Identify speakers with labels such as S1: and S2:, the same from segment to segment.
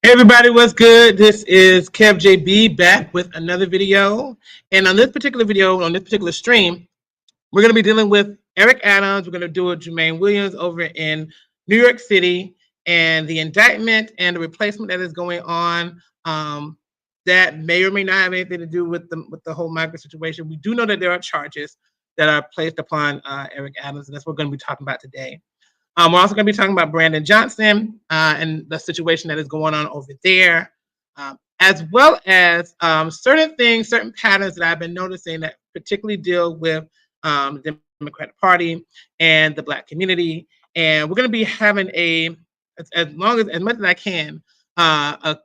S1: Hey everybody, what's good? This is Kev JB back with another video. And on this particular video, on this particular stream, we're going to be dealing with Eric Adams. We're going to do a Jumaane Williams over in New York City and the indictment and the replacement that is going on. That may or may not have anything to do with the whole migrant situation. We do know that there are charges that are placed upon Eric Adams, and that's what we're going to be talking about today. We're also going to be talking about Brandon Johnson and the situation that is going on over there, as well as certain things, certain patterns that I've been noticing that particularly deal with the Democratic Party and the Black community. And we're going to be having as much as I can, a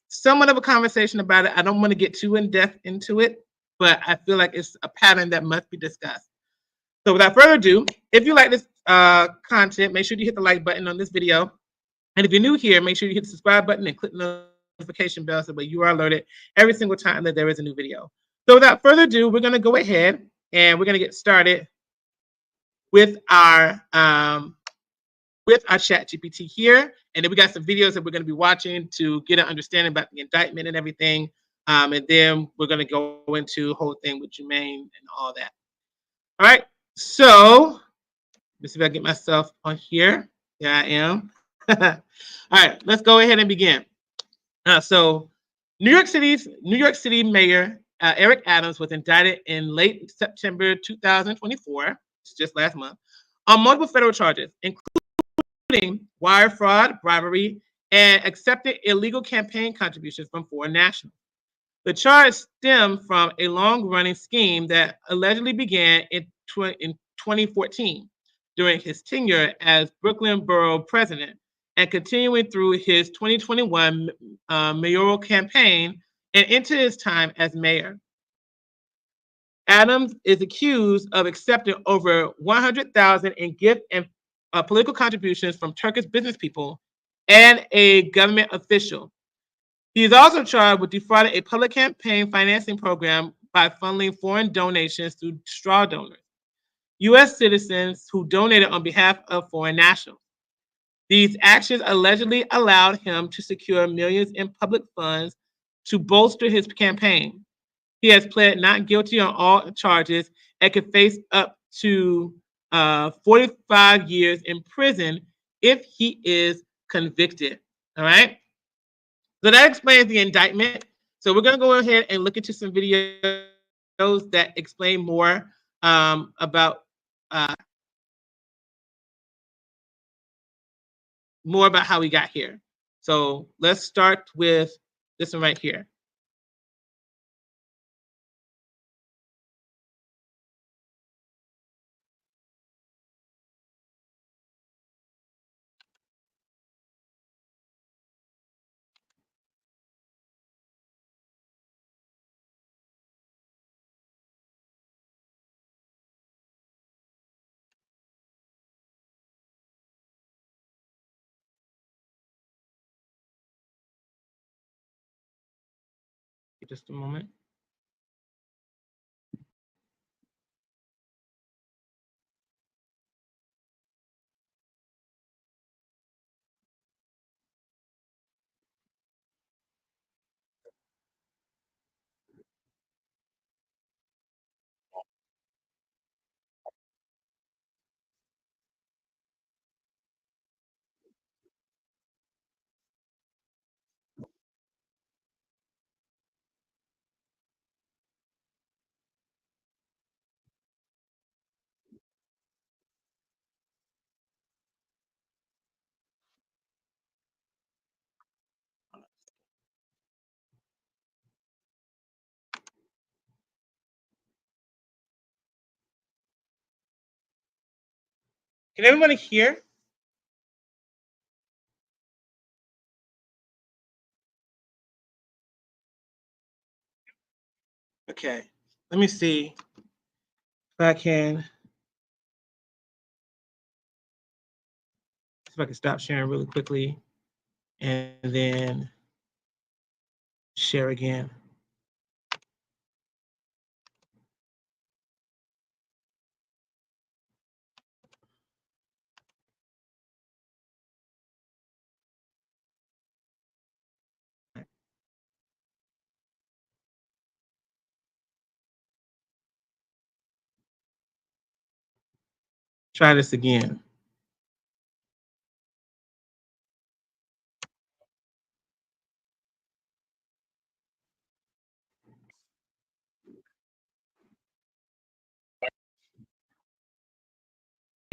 S1: somewhat of a conversation about it. I don't want to get too in depth into it, but I feel like it's a pattern that must be discussed. So without further ado, if you like this content, make sure you hit the like button on this video. And if you're new here, make sure you hit the subscribe button and click the notification bell so that you are alerted every single time that there is a new video. So without further ado, we're going to go ahead and we're going to get started with our chat GPT here. And then we got some videos that we're going to be watching to get an understanding about the indictment and everything. And then we're going to go into the whole thing with Jumaane and all that. All right. So let's see if I get myself on here. There I am. All right, let's go ahead and begin. So New York City Mayor Eric Adams was indicted in late September 2024, just last month, on multiple federal charges, including wire fraud, bribery, and accepted illegal campaign contributions from foreign nationals. The charge stemmed from a long-running scheme that allegedly began in 2014 during his tenure as Brooklyn Borough President and continuing through his 2021 mayoral campaign and into his time as mayor. Adams is accused of accepting over $100,000 in gift and political contributions from Turkish business people and a government official. He is also charged with defrauding a public campaign financing program by funneling foreign donations through straw donors, U.S. citizens who donated on behalf of foreign nationals. These actions allegedly allowed him to secure millions in public funds to bolster his campaign. He has pled not guilty on all charges and could face up to 45 years in prison if he is convicted. All right. So that explains the indictment. So we're going to go ahead and look into some videos that explain more about how we got here. So let's start with this one right here. Just a moment. Can everybody hear? Okay, let me see if I can stop sharing really quickly and then share again. try this again.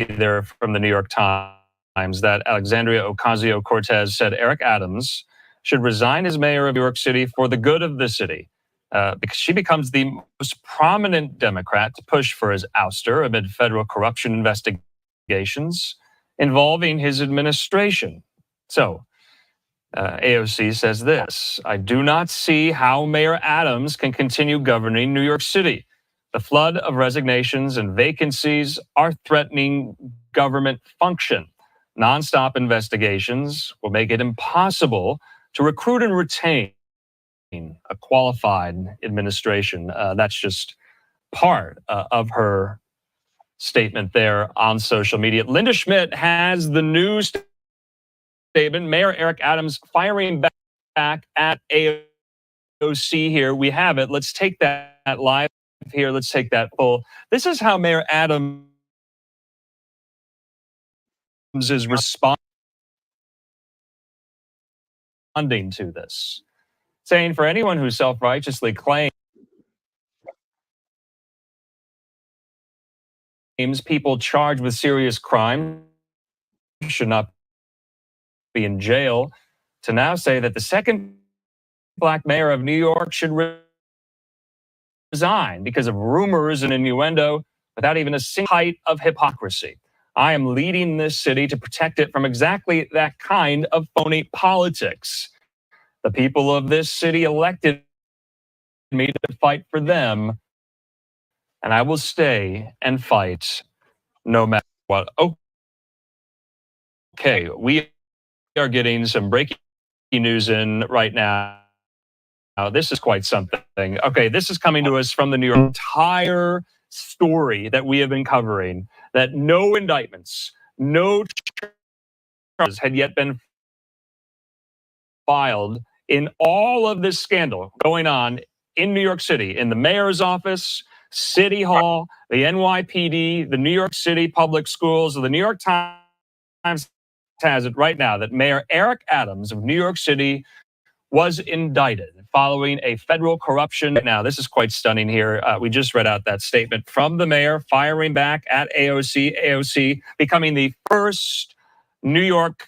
S2: There from the New York Times that Alexandria Ocasio-Cortez said Eric Adams should resign as mayor of New York City for the good of the city, because she becomes the most prominent Democrat to push for his ouster amid federal corruption investigations involving his administration. So, AOC says this: I do not see how Mayor Adams can continue governing New York City. The flood of resignations and vacancies are threatening government function. Nonstop investigations will make it impossible to recruit and retain a qualified administration. That's just part of her statement there on social media. Linda Schmidt has the news statement. Mayor Eric Adams firing back at AOC here. We have it. Let's take that live here. Let's take that full. This is how Mayor Adams is responding to this, saying for anyone who self-righteously claims people charged with serious crime should not be in jail, to now say that the second Black mayor of New York should resign because of rumors and innuendo without even a single height of hypocrisy. I am leading this city to protect it from exactly that kind of phony politics. The people of this city elected me to fight for them, and I will stay and fight no matter what. Okay, we are getting some breaking news in right now. Now, this is quite something. Okay, this is coming to us from the New York. Entire story that we have been covering, that no indictments, no charges had yet been filed in all of this scandal going on in New York City, in the mayor's office, City Hall, the NYPD, the New York City Public Schools. The New York Times has it right now that Mayor Eric Adams of New York City was indicted following a federal corruption. Now, this is quite stunning here. We just read out that statement from the mayor firing back at AOC. AOC becoming the first New York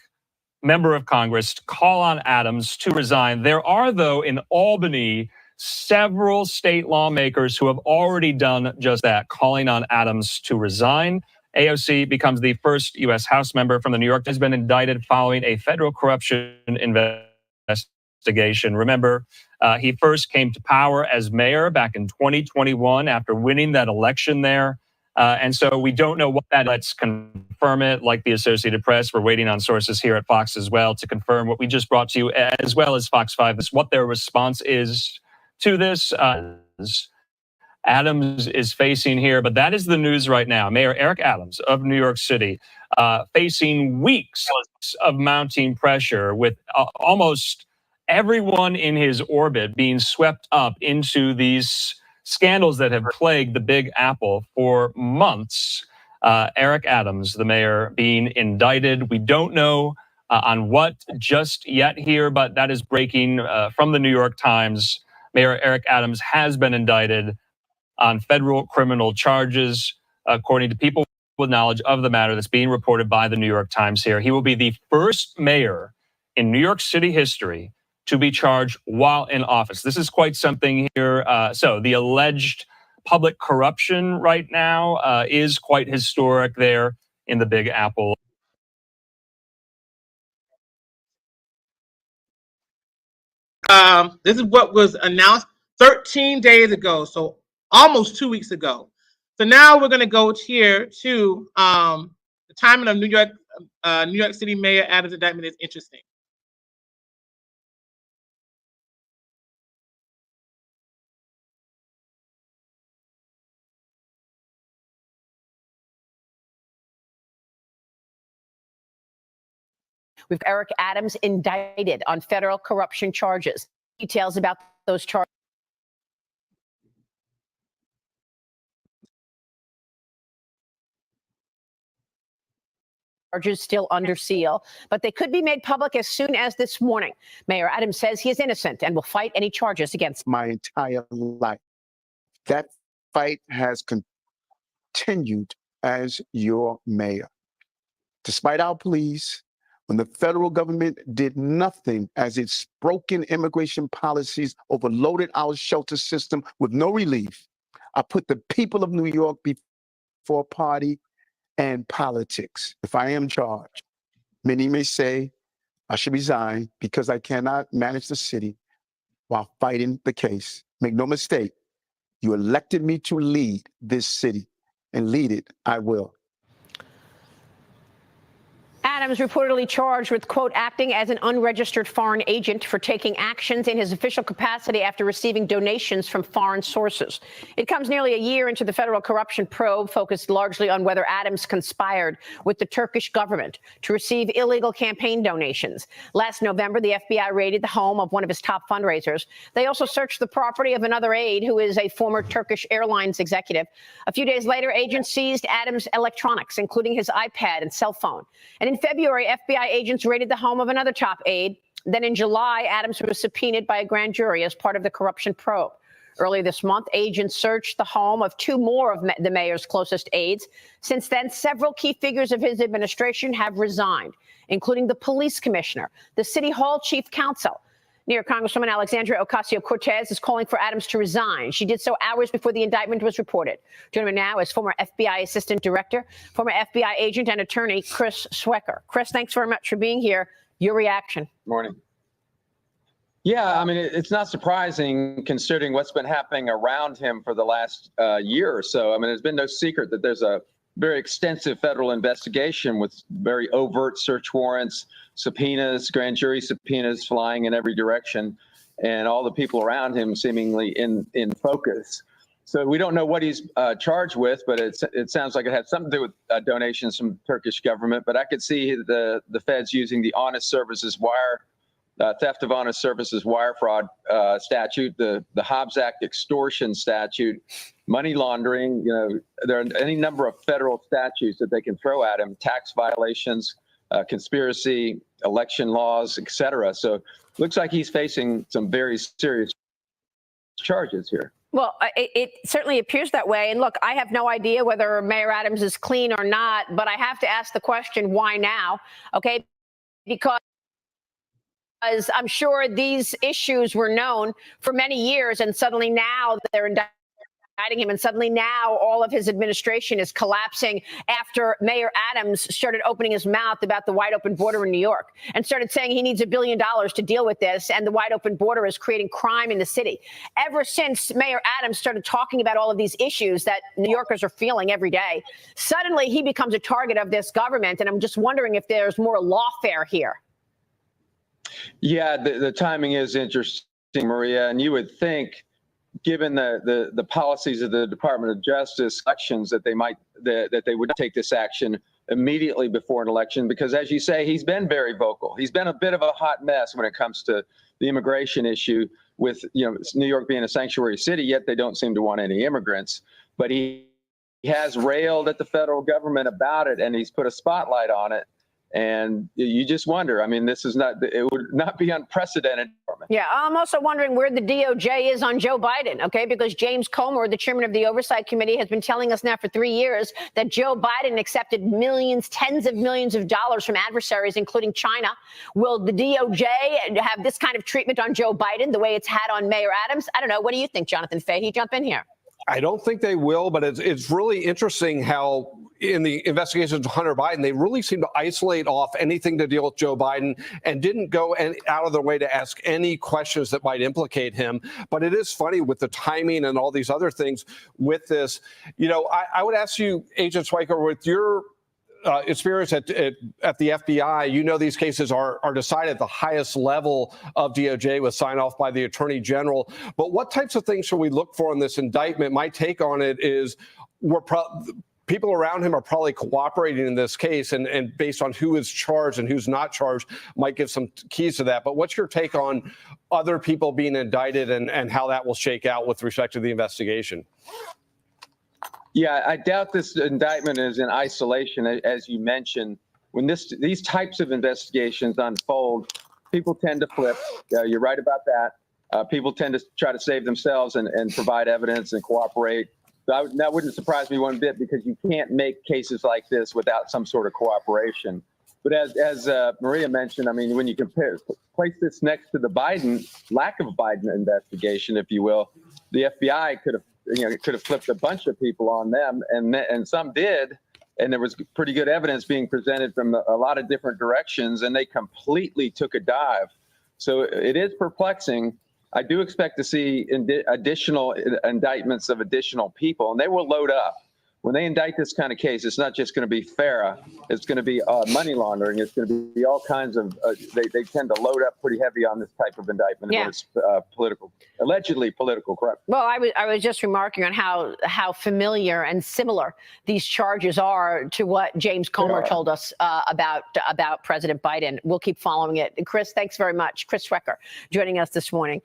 S2: member of Congress to call on Adams to resign. There are, though, in Albany, several state lawmakers who have already done just that, calling on Adams to resign. AOC becomes the first U.S. House member from the New York, has been indicted following a federal corruption investigation. Remember, he first came to power as mayor back in 2021 after winning that election there. And so we don't know what that, let's confirm it, like the Associated Press. We're waiting on sources here at Fox as well to confirm what we just brought to you, as well as Fox 5, what their response is to this. Adams is facing here, but that is the news right now. Mayor Eric Adams of New York City facing weeks of mounting pressure, with almost everyone in his orbit being swept up into these scandals that have plagued the Big Apple for months. Eric Adams, the mayor, being indicted. We don't know on what just yet here, but that is breaking from the New York Times. Mayor Eric Adams has been indicted on federal criminal charges, according to people with knowledge of the matter that's being reported by the New York Times here. He will be the first mayor in New York City history to be charged while in office. This is quite something here. So the alleged public corruption right now is quite historic there in the Big Apple.
S1: This is what was announced 13 days ago, so almost 2 weeks ago. So now we're going to go here to the timing of New York City Mayor Adams' indictment is interesting.
S3: We've got Eric Adams indicted on federal corruption charges. Details about those charges. charges still under seal, but they could be made public as soon as this morning. Mayor Adams says he is innocent and will fight any charges against him.
S4: My entire life. That fight has continued as your mayor. Despite our pleas, when the federal government did nothing as its broken immigration policies overloaded our shelter system with no relief, I put the people of New York before party and politics. If I am charged, many may say I should resign because I cannot manage the city while fighting the case. Make no mistake, you elected me to lead this city, and lead it I will.
S3: Adams reportedly charged with, quote, acting as an unregistered foreign agent for taking actions in his official capacity after receiving donations from foreign sources. It comes nearly a year into the federal corruption probe focused largely on whether Adams conspired with the Turkish government to receive illegal campaign donations. Last November, the FBI raided the home of one of his top fundraisers. They also searched the property of another aide who is a former Turkish Airlines executive. A few days later, agents seized Adams' electronics, including his iPad and cell phone. And in February, FBI agents raided the home of another top aide. Then in July, Adams was subpoenaed by a grand jury as part of the corruption probe. Earlier this month, agents searched the home of two more of the mayor's closest aides. Since then, several key figures of his administration have resigned, including the police commissioner, the city hall chief counsel. New York Congresswoman Alexandria Ocasio-Cortez is calling for Adams to resign. She did so hours before the indictment was reported. Joining me now is former FBI Assistant Director, former FBI agent and attorney Chris Swecker. Chris, thanks very much for being here. Your reaction?
S5: Morning. Yeah, I mean, it's not surprising considering what's been happening around him for the last year or so. I mean, there's been no secret that there's a very extensive federal investigation with very overt search warrants, subpoenas, grand jury subpoenas flying in every direction, and all the people around him seemingly in focus. So we don't know what he's charged with, but it sounds like it had something to do with donations from Turkish government. But I could see the feds using the honest services wire, theft of honest services wire fraud statute, the Hobbs Act extortion statute, money laundering. You know, there are any number of federal statutes that they can throw at him, tax violations, conspiracy, election laws, et cetera. So it looks like he's facing some very serious charges here.
S3: Well, it certainly appears that way. And look, I have no idea whether Mayor Adams is clean or not, but I have to ask the question, why now? Okay, because I'm sure these issues were known for many years, and suddenly now they're indicting him, and suddenly now all of his administration is collapsing after Mayor Adams started opening his mouth about the wide open border in New York and started saying he needs $1 billion to deal with this, and the wide open border is creating crime in the city. Ever since Mayor Adams started talking about all of these issues that New Yorkers are feeling every day, suddenly he becomes a target of this government, and I'm just wondering if there's more lawfare here.
S5: Yeah, the timing is interesting, Maria, and you would think, given the policies of the Department of Justice elections, that they would take this action immediately before an election, because as you say, he's been very vocal. He's been a bit of a hot mess when it comes to the immigration issue, with New York being a sanctuary city, yet they don't seem to want any immigrants. But he has railed at the federal government about it, and he's put a spotlight on it. And you just wonder, I mean, it would not be unprecedented.
S3: Yeah, I'm also wondering where the DOJ is on Joe Biden, okay? Because James Comer, the chairman of the Oversight Committee, has been telling us now for 3 years that Joe Biden accepted millions, tens of millions of dollars from adversaries, including China. Will the DOJ have this kind of treatment on Joe Biden the way it's had on Mayor Adams? I don't know. What do you think, Jonathan Fahey? Jump in here.
S6: I don't think they will, but it's really interesting how in the investigations of Hunter Biden, they really seem to isolate off anything to deal with Joe Biden and didn't go out of their way to ask any questions that might implicate him. But it is funny with the timing and all these other things with this. I would ask you, Agent Swiker, with your experience at the FBI, these cases are decided at the highest level of DOJ with sign off by the Attorney General. But what types of things should we look for in this indictment? My take on it is people around him are probably cooperating in this case, and based on who is charged and who's not charged might give some keys to that. But what's your take on other people being indicted and how that will shake out with respect to the investigation?
S5: Yeah, I doubt this indictment is in isolation. As you mentioned, when these types of investigations unfold, people tend to flip. You're right about that. People tend to try to save themselves and provide evidence and cooperate. That wouldn't surprise me one bit, because you can't make cases like this without some sort of cooperation. But as Maria mentioned, I mean, when you place this next to the lack of Biden investigation, if you will, the FBI could have flipped a bunch of people on them, and some did. And there was pretty good evidence being presented from a lot of different directions, and they completely took a dive. So it is perplexing. I do expect to see additional indictments of additional people, and they will load up. When they indict this kind of case, it's not just going to be FARA. It's going to be money laundering. It's going to be all kinds of, they tend to load up pretty heavy on this type of indictment when it's allegedly political corruption.
S3: Well, I was just remarking on how familiar and similar these charges are to what James Comer told us about President Biden. We'll keep following it. And Chris, thanks very much. Chris Swecker joining us this morning.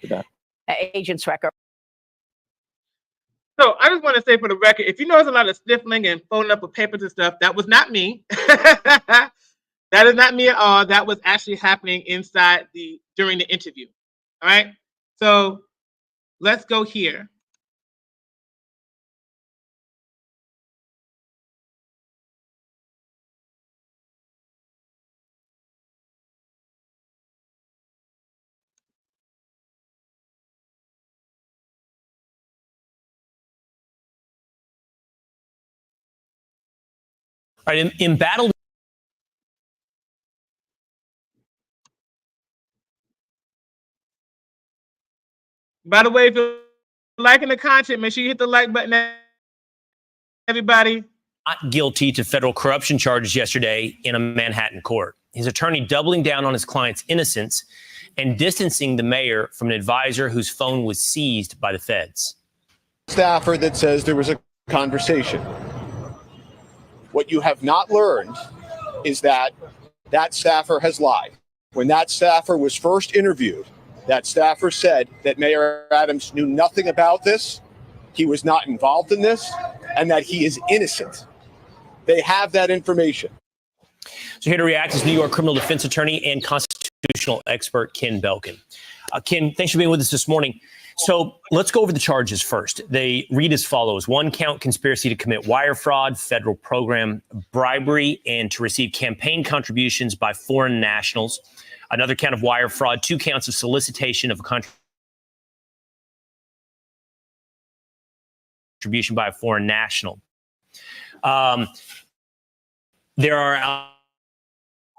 S3: Agent Swecker.
S1: So I just want to say for the record, if you notice a lot of sniffling and phoning up with papers and stuff, that was not me. That is not me at all. That was actually happening inside during the interview. All right. So let's go here.
S7: All right, in battle.
S1: By the way, if you're liking the content, make sure you hit the like button, everybody.
S7: Not guilty to federal corruption charges yesterday in a Manhattan court. His attorney doubling down on his client's innocence and distancing the mayor from an advisor whose phone was seized by the feds.
S8: Staffer that says there was a conversation. What you have not learned is that that staffer has lied. When that staffer was first interviewed, that staffer said that Mayor Adams knew nothing about this, he was not involved in this, and that he is innocent. They have that information.
S7: So here to react is New York criminal defense attorney and constitutional expert Ken Belkin. Ken, thanks for being with us this morning. So let's go over the charges first. They read as follows. 1 count, conspiracy to commit wire fraud, federal program bribery, and to receive campaign contributions by foreign nationals. Another count of wire fraud, 2 counts of solicitation of a contribution by a foreign national. There are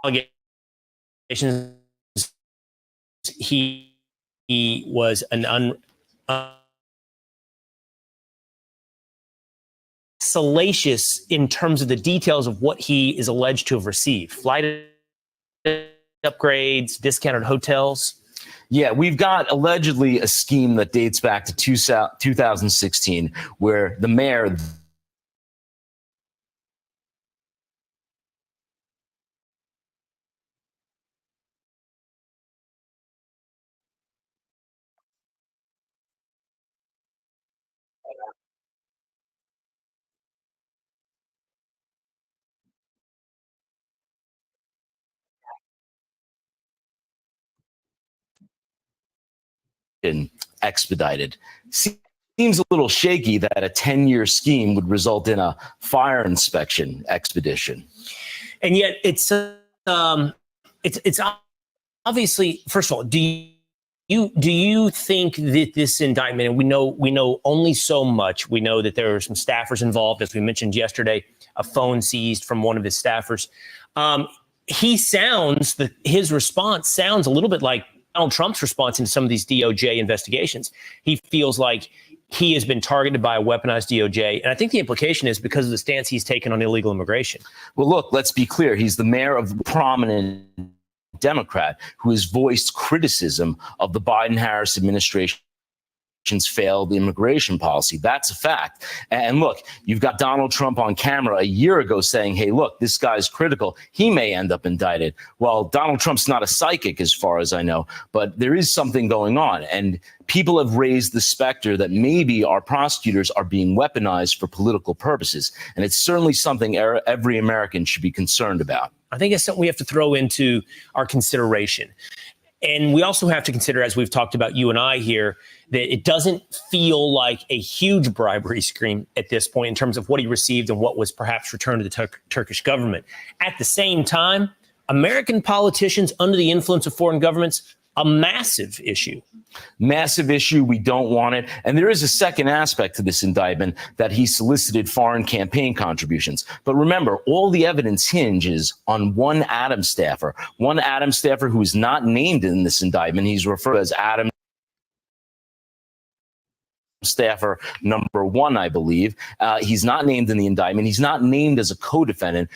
S7: allegations he was an salacious in terms of the details of what he is alleged to have received. Flight upgrades, discounted hotels.
S9: Yeah, we've got allegedly a scheme that dates back to 2016 where the mayor expedited. Seems a little shaky that a 10-year scheme would result in a fire inspection expedition.
S7: And yet it's obviously, first of all, do you think that this indictment, and we know only so much. We know that there are some staffers involved, as we mentioned yesterday, a phone seized from one of his staffers. His response sounds a little bit like Donald Trump's response in some of these DOJ investigations. He feels like he has been targeted by a weaponized DOJ. And I think the implication is because of the stance he's taken on illegal immigration.
S9: Well, look, let's be clear. He's the mayor of a prominent Democrat who has voiced criticism of the Biden-Harris administration failed immigration policy. That's a fact. And look, you've got Donald Trump on camera a year ago saying, hey, look, this guy's critical. He may end up indicted. Well, Donald Trump's not a psychic as far as I know, but there is something going on. And people have raised the specter that maybe our prosecutors are being weaponized for political purposes. And it's certainly something every American should be concerned about.
S7: I think it's something we have to throw into our consideration. And we also have to consider, as we've talked about, you and I here, that it doesn't feel like a huge bribery scheme at this point in terms of what he received and what was perhaps returned to the Turkish government. At the same time, American politicians under the influence of foreign governments, a massive issue.
S9: Massive issue. We don't want it. And there is a second aspect to this indictment, that he solicited foreign campaign contributions. But remember, all the evidence hinges on one Adams staffer who is not named in this indictment. He's referred to as Adams staffer number 1, I believe. He's not named in the indictment. He's not named as a co-defendant,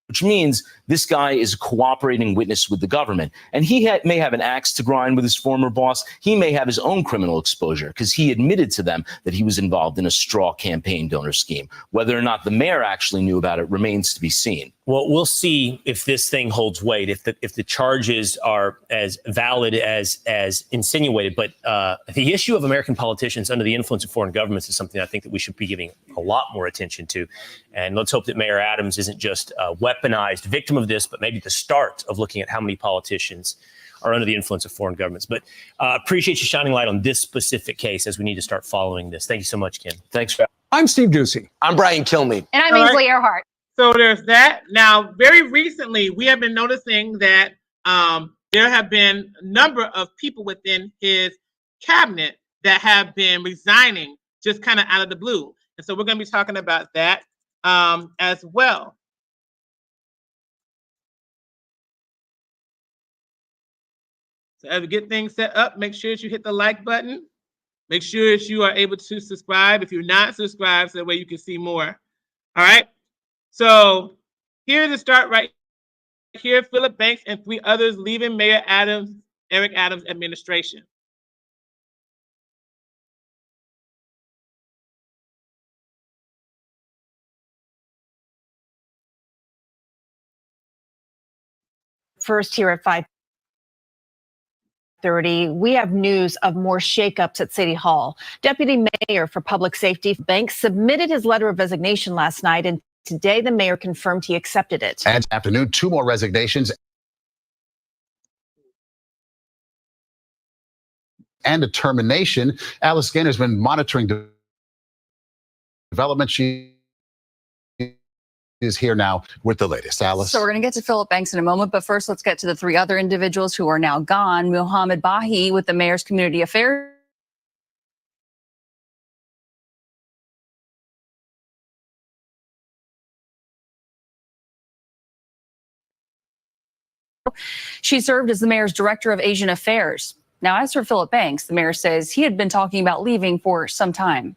S9: which means this guy is a cooperating witness with the government. And he may have an axe to grind with his former boss. He may have his own criminal exposure because he admitted to them that he was involved in a straw campaign donor scheme. Whether or not the mayor actually knew about it remains to be seen.
S7: Well, we'll see if this thing holds weight, if the charges are as valid as insinuated. But the issue of American politicians under the influence of foreign governments is something I think that we should be giving a lot more attention to. And let's hope that Mayor Adams isn't just a weaponized victim of this, but maybe the start of looking at how many politicians are under the influence of foreign governments. But appreciate you shining light on this specific case as we need to start following this. Thank you so much, Ken.
S9: Thanks.
S6: I'm Steve Doocy.
S10: I'm Brian Kilmeade.
S11: And I'm Ainsley Earhart.
S1: So there's that. Now, very recently, we have been noticing that there have been a number of people within his cabinet that have been resigning just kind of out of the blue. And so we're going to be talking about that as well. So as we get things set up, make sure that you hit the like button. Make sure that you are able to subscribe if you're not subscribed, so that way you can see more. All right. So here's the start right here. Philip Banks and 3 others leaving Mayor Eric Adams' administration.
S11: First here at 5:30, we have news of more shakeups at City Hall. Deputy Mayor for Public Safety Banks submitted his letter of resignation last night, and today the mayor confirmed he accepted it.
S12: And afternoon, 2 more resignations and a termination. Alice Gainer has been monitoring development. She is here now with the latest. Alice.
S13: So we're going to get to Philip Banks in a moment, but first let's get to the 3 other individuals who are now gone. Mohammed Bahi with the mayor's community affairs. She served as the mayor's director of Asian affairs. Now, as for Philip Banks, the mayor says he had been talking about leaving for some time.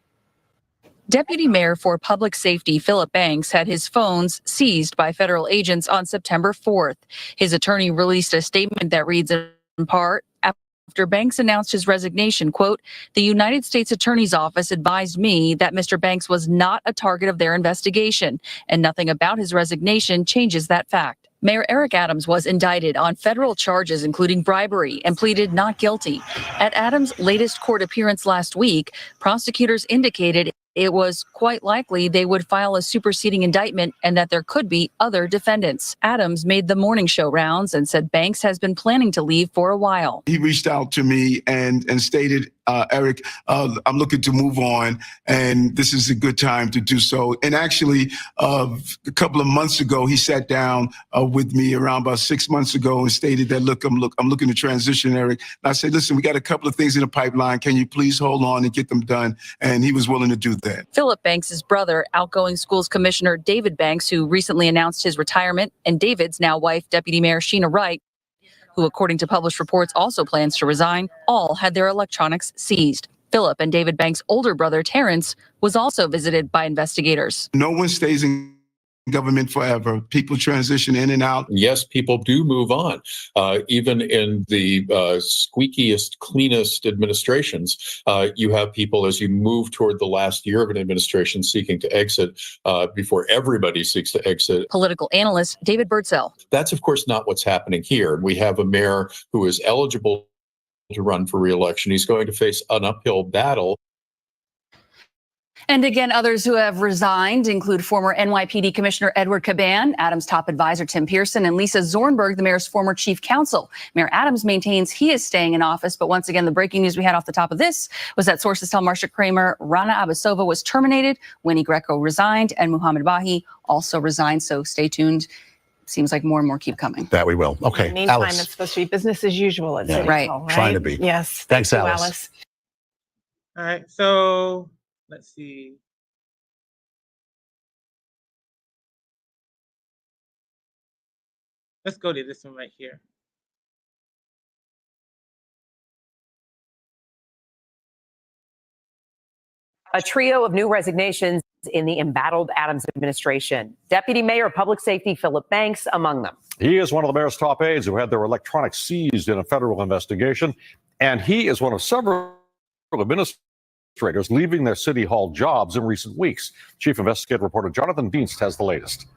S13: Deputy Mayor for Public Safety Philip Banks had his phones seized by federal agents on September 4th. His attorney released a statement that reads in part, after Banks announced his resignation, quote, the United States Attorney's Office advised me that Mr. Banks was not a target of their investigation, and nothing about his resignation changes that fact. Mayor Eric Adams was indicted on federal charges, including bribery, and pleaded not guilty. At Adams' latest court appearance last week, prosecutors indicated it was quite likely they would file a superseding indictment and that there could be other defendants. Adams made the morning show rounds and said Banks has been planning to leave for a while.
S14: He reached out to me and stated, Eric, I'm looking to move on, and this is a good time to do so. And actually, a couple of months ago, he sat down with me around about 6 months ago and stated that, look, I'm looking to transition, Eric. And I said, listen, we got a couple of things in the pipeline. Can you please hold on and get them done? And he was willing to do that.
S13: Philip Banks' brother, outgoing schools commissioner David Banks, who recently announced his retirement, and David's now wife, Deputy Mayor Sheena Wright, who, according to published reports, also plans to resign, all had their electronics seized. Philip and David Banks' older brother, Terrence, was also visited by investigators.
S14: No one stays in government forever. People transition in and out.
S10: Yes, people do move on. Even in the squeakiest, cleanest administrations, you have people, as you move toward the last year of an administration, seeking to exit before everybody seeks to exit.
S13: Political analyst David Birdsell.
S10: That's, of course, not what's happening here. We have a mayor who is eligible to run for re-election. He's going to face an uphill battle.
S13: And again, others who have resigned include former NYPD Commissioner Edward Caban, Adams' top advisor Tim Pearson, and Lisa Zornberg, the mayor's former chief counsel. Mayor Adams maintains he is staying in office, but once again, the breaking news we had off the top of this was that sources tell Marsha Kramer Rana Abasova was terminated, Winnie Greco resigned, and Muhammad Bahi also resigned. So stay tuned. Seems like more and more keep coming.
S12: That we will. Okay,
S3: Meantime,
S12: Alice.
S3: it's supposed to be business as usual at City
S13: Right.
S3: Hall, right?
S12: Trying to be.
S3: Yes.
S12: Thanks,
S3: Thank you,
S12: Alice.
S1: All right, so let's see. Let's go to this one right here.
S15: A trio of new resignations in the embattled Adams administration. Deputy Mayor of Public Safety Philip Banks among them.
S16: He is one of the mayor's top aides who had their electronics seized in a federal investigation, and he is one of several administrators leaving their city hall jobs in recent weeks. Chief investigative reporter Jonathan Dienst has the latest.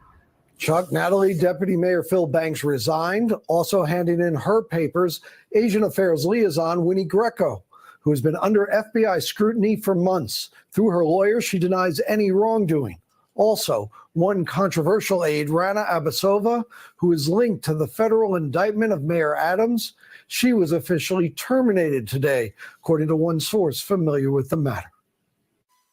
S17: Chuck, Natalie, Deputy Mayor Phil Banks resigned, also handing in her papers, Asian Affairs liaison Winnie Greco, who has been under FBI scrutiny for months. Through her lawyer, she denies any wrongdoing. Also, one controversial aide, Rana Abasova, who is linked to the federal indictment of Mayor Adams, she was officially terminated today, according to one source familiar with the matter.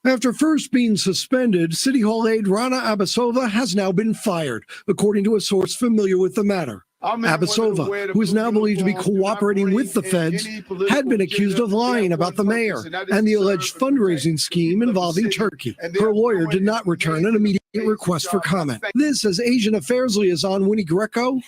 S17: After first being suspended, City Hall aide Rana Abasova has now been fired, according to a source familiar with the matter. Abasova, who is now believed to be cooperating with the feds, had been accused of lying about the mayor and the alleged fundraising scheme involving Turkey. Her lawyer did not return an immediate request for comment. This as Asian Affairs liaison Winnie Greco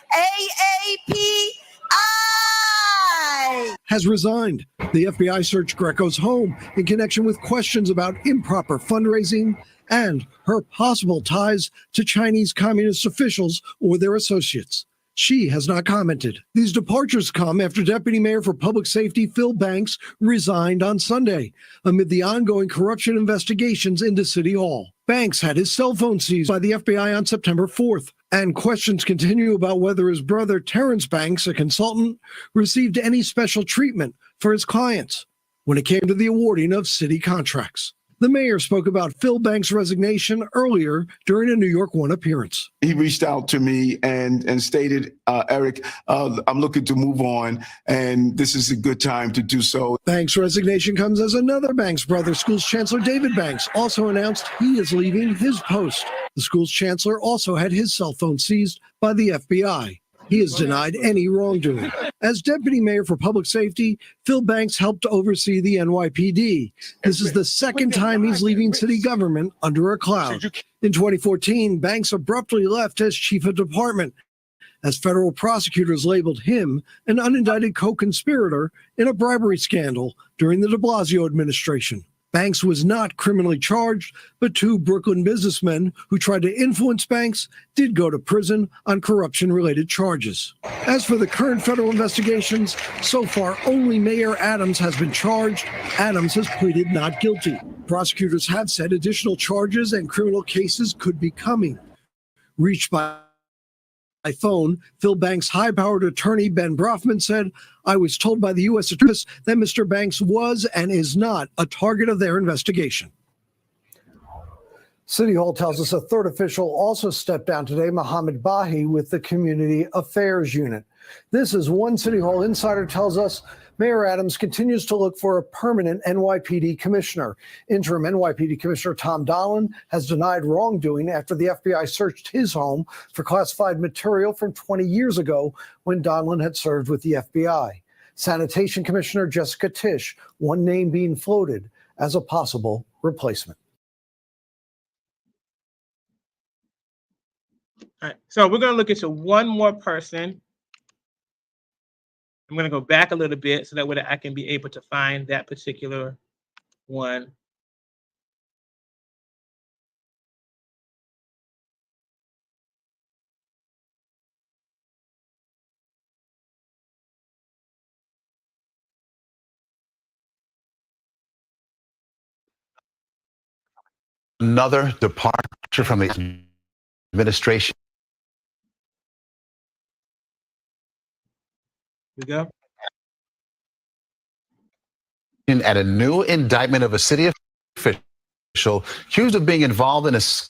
S17: has resigned. The FBI searched Greco's home in connection with questions about improper fundraising and her possible ties to Chinese communist officials or their associates. She has not commented. These departures come after Deputy Mayor for Public Safety Phil Banks resigned on Sunday amid the ongoing corruption investigations into City Hall. Banks had his cell phone seized by the FBI on September 4th, and questions continue about whether his brother Terrence Banks, a consultant, received any special treatment for his clients when it came to the awarding of city contracts. The mayor spoke about Phil Banks' resignation earlier during a New York One appearance.
S14: He reached out to me and stated, Eric, I'm looking to move on, and this is a good time to do so.
S17: Banks' resignation comes as another Banks brother, Schools Chancellor David Banks, also announced he is leaving his post. The school's chancellor also had his cell phone seized by the FBI. He has denied any wrongdoing. As deputy mayor for public safety, Phil Banks helped oversee the NYPD. This is the second time he's leaving city government under a cloud. In 2014, Banks abruptly left as chief of department, as federal prosecutors labeled him an unindicted co-conspirator in a bribery scandal during the de Blasio administration. Banks was not criminally charged, but two Brooklyn businessmen who tried to influence Banks did go to prison on corruption-related charges. As for the current federal investigations, so far only Mayor Adams has been charged. Adams has pleaded not guilty. Prosecutors have said additional charges and criminal cases could be coming. Reached by phone, Phil Banks' high-powered attorney Ben Brofman said, "I was told by the U.S. attorneys that Mr. Banks was and is not a target of their investigation." City Hall tells us a third official also stepped down today, Muhammad Bahi, with the Community Affairs Unit. This is one City Hall insider tells us Mayor Adams continues to look for a permanent NYPD commissioner. Interim NYPD Commissioner Tom Donlin has denied wrongdoing after the FBI searched his home for classified material from 20 years ago when Donlin had served with the FBI. Sanitation Commissioner Jessica Tisch, one name being floated as a possible replacement.
S1: All right, so we're going to look into one more person. I'm going to go back a little bit so that way I can be able to find that particular one.
S12: another departure from the administration.
S1: We go.
S12: At a new indictment of a city official accused of being involved in a scam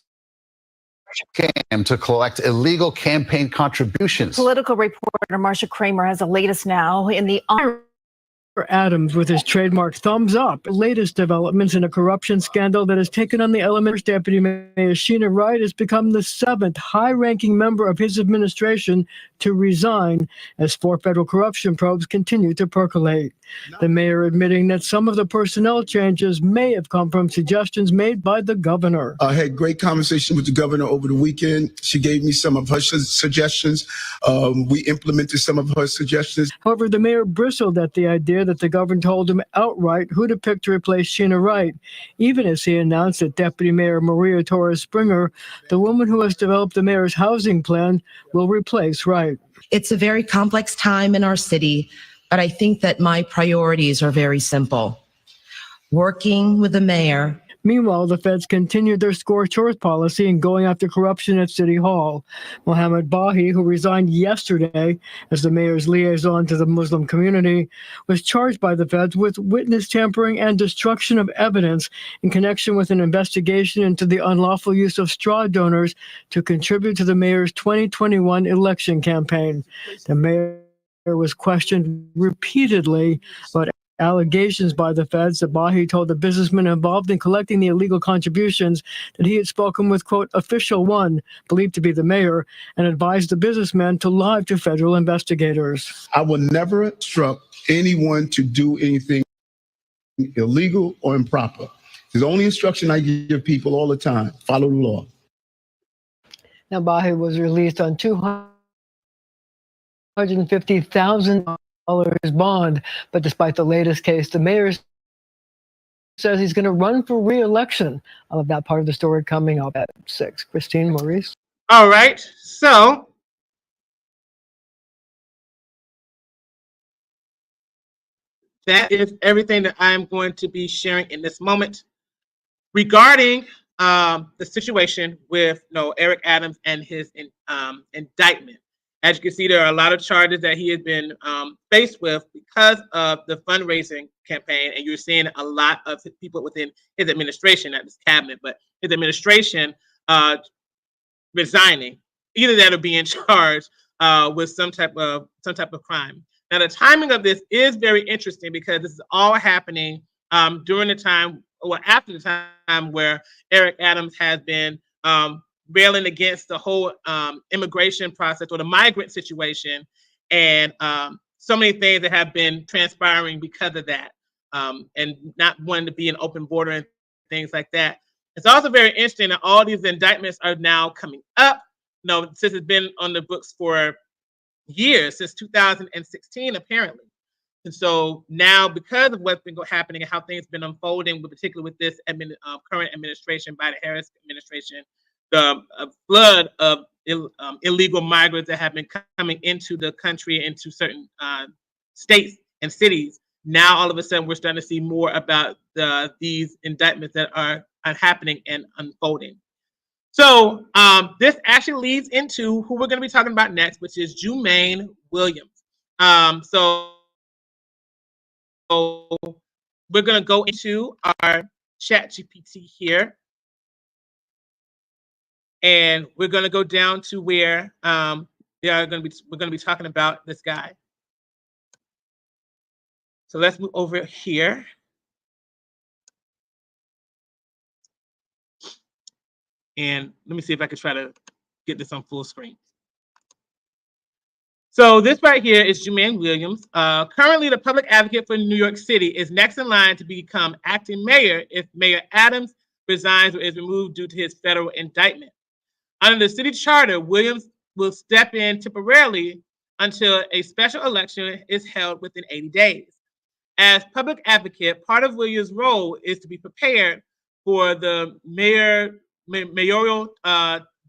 S12: to collect illegal campaign contributions.
S11: Political reporter Marcia Kramer has the latest now in the
S17: Adams with his trademark thumbs up. Latest developments in a corruption scandal that has taken on the elementary deputy mayor Sheena Wright has become the 7th high-ranking member of his administration to resign as 4 federal corruption probes continue to percolate. The mayor admitting that some of the personnel changes may have come from suggestions made by the governor.
S14: I had great conversation with the governor over the weekend. She gave me some of her suggestions. We implemented some of her suggestions.
S17: However, the mayor bristled at the idea that the governor told him outright who to pick to replace Sheena Wright, even as he announced that Deputy Mayor Maria Torres Springer, the woman who has developed the mayor's housing plan, will replace Wright.
S18: It's a very complex time in our city, but I think that my priorities are very simple. Working with the mayor.
S17: Meanwhile, the feds continued their scorched earth policy in going after corruption at City Hall. Mohammed Bahi, who resigned yesterday as the mayor's liaison to the Muslim community, was charged by the feds with witness tampering and destruction of evidence in connection with an investigation into the unlawful use of straw donors to contribute to the mayor's 2021 election campaign. The mayor was questioned repeatedly about allegations by the feds that Bahi told the businessman involved in collecting the illegal contributions that he had spoken with, quote, official one, believed to be the mayor, and advised the businessman to lie to federal investigators.
S14: I will never instruct anyone to do anything illegal or improper. The only instruction I give people all the time, follow the law.
S17: Now, Bahi was released on $250,000 bond, but despite the latest case, the mayor says he's going to run for re-election. I'll have that part of the story coming up at 6. Christine, Maurice.
S1: All right, so that is everything that I'm going to be sharing in this moment regarding the situation with Eric Adams and his indictment. As you can see, there are a lot of charges that he has been faced with because of the fundraising campaign, and you're seeing a lot of people within his administration, not his cabinet, but his administration resigning, either that or being charged with some type of crime. Now, the timing of this is very interesting because this is all happening during the time, or after the time, where Eric Adams has been railing against the whole immigration process or the migrant situation, and so many things that have been transpiring because of that, and not wanting to be an open border and things like that. It's also very interesting that all these indictments are now coming up. Since it's been on the books for years, since 2016, apparently. And so now, because of what's been happening and how things have been unfolding, particularly with this current administration, Biden-Harris administration, the flood of illegal migrants that have been coming into the country, into certain states and cities. Now, all of a sudden, we're starting to see more about these indictments that are happening and unfolding. So this actually leads into who we're going to be talking about next, which is Jumaane Williams. So we're going to go into our ChatGPT here. And we're going to go down to where we're going to be talking about this guy. So let's move over here. And let me see if I can try to get this on full screen. So this right here is Jumaane Williams. Currently, the public advocate for New York City is next in line to become acting mayor if Mayor Adams resigns or is removed due to his federal indictment. Under the city charter, Williams will step in temporarily until a special election is held within 80 days. As public advocate, part of Williams' role is to be prepared for the mayoral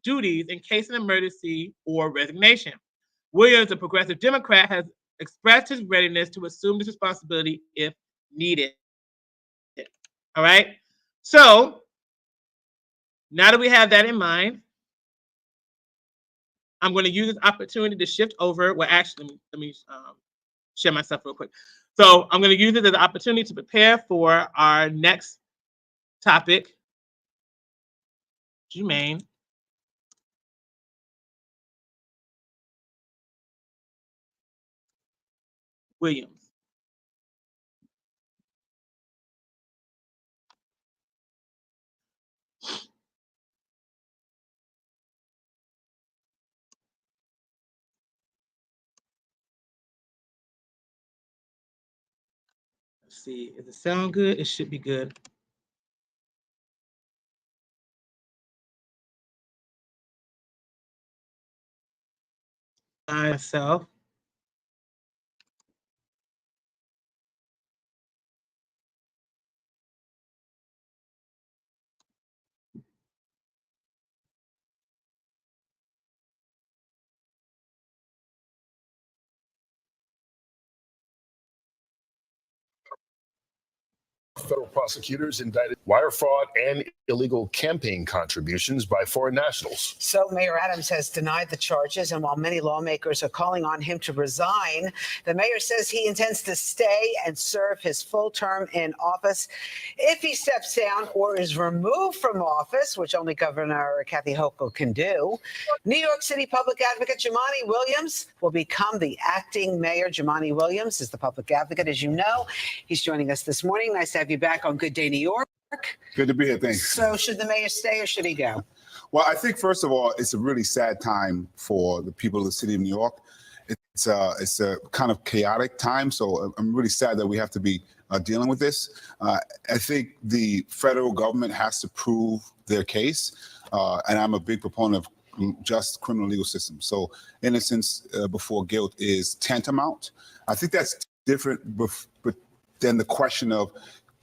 S1: duties in case of an emergency or resignation. Williams, a progressive Democrat, has expressed his readiness to assume this responsibility if needed. All right. So Now that we have that in mind, I'm going to use this opportunity to shift over. Well, actually, let me share myself real quick. So I'm going to use it as an opportunity to prepare for our next topic, Jumaane Williams. Let's see, does it sound good? It should be good. Myself.
S19: Federal prosecutors indicted wire fraud and illegal campaign contributions by foreign nationals.
S20: So Mayor Adams has denied the charges, and while many lawmakers are calling on him to resign, the mayor says he intends to stay and serve his full term in office. If he steps down or is removed from office, which only Governor Kathy Hochul can do, New York City public advocate Jumaane Williams will become the acting mayor. Jumaane Williams is the public advocate, as you know. He's joining us this morning. Nice to have you back on Good Day New York.
S21: Good to be here. Thanks.
S20: So should the mayor stay or should he go?
S21: Well, I think, first of all, it's a really sad time for the people of the city of New York. It's a kind of chaotic time. So I'm really sad that we have to be dealing with this. I think the federal government has to prove their case. And I'm a big proponent of just criminal legal system. So innocence before guilt is tantamount. I think that's different than the question of,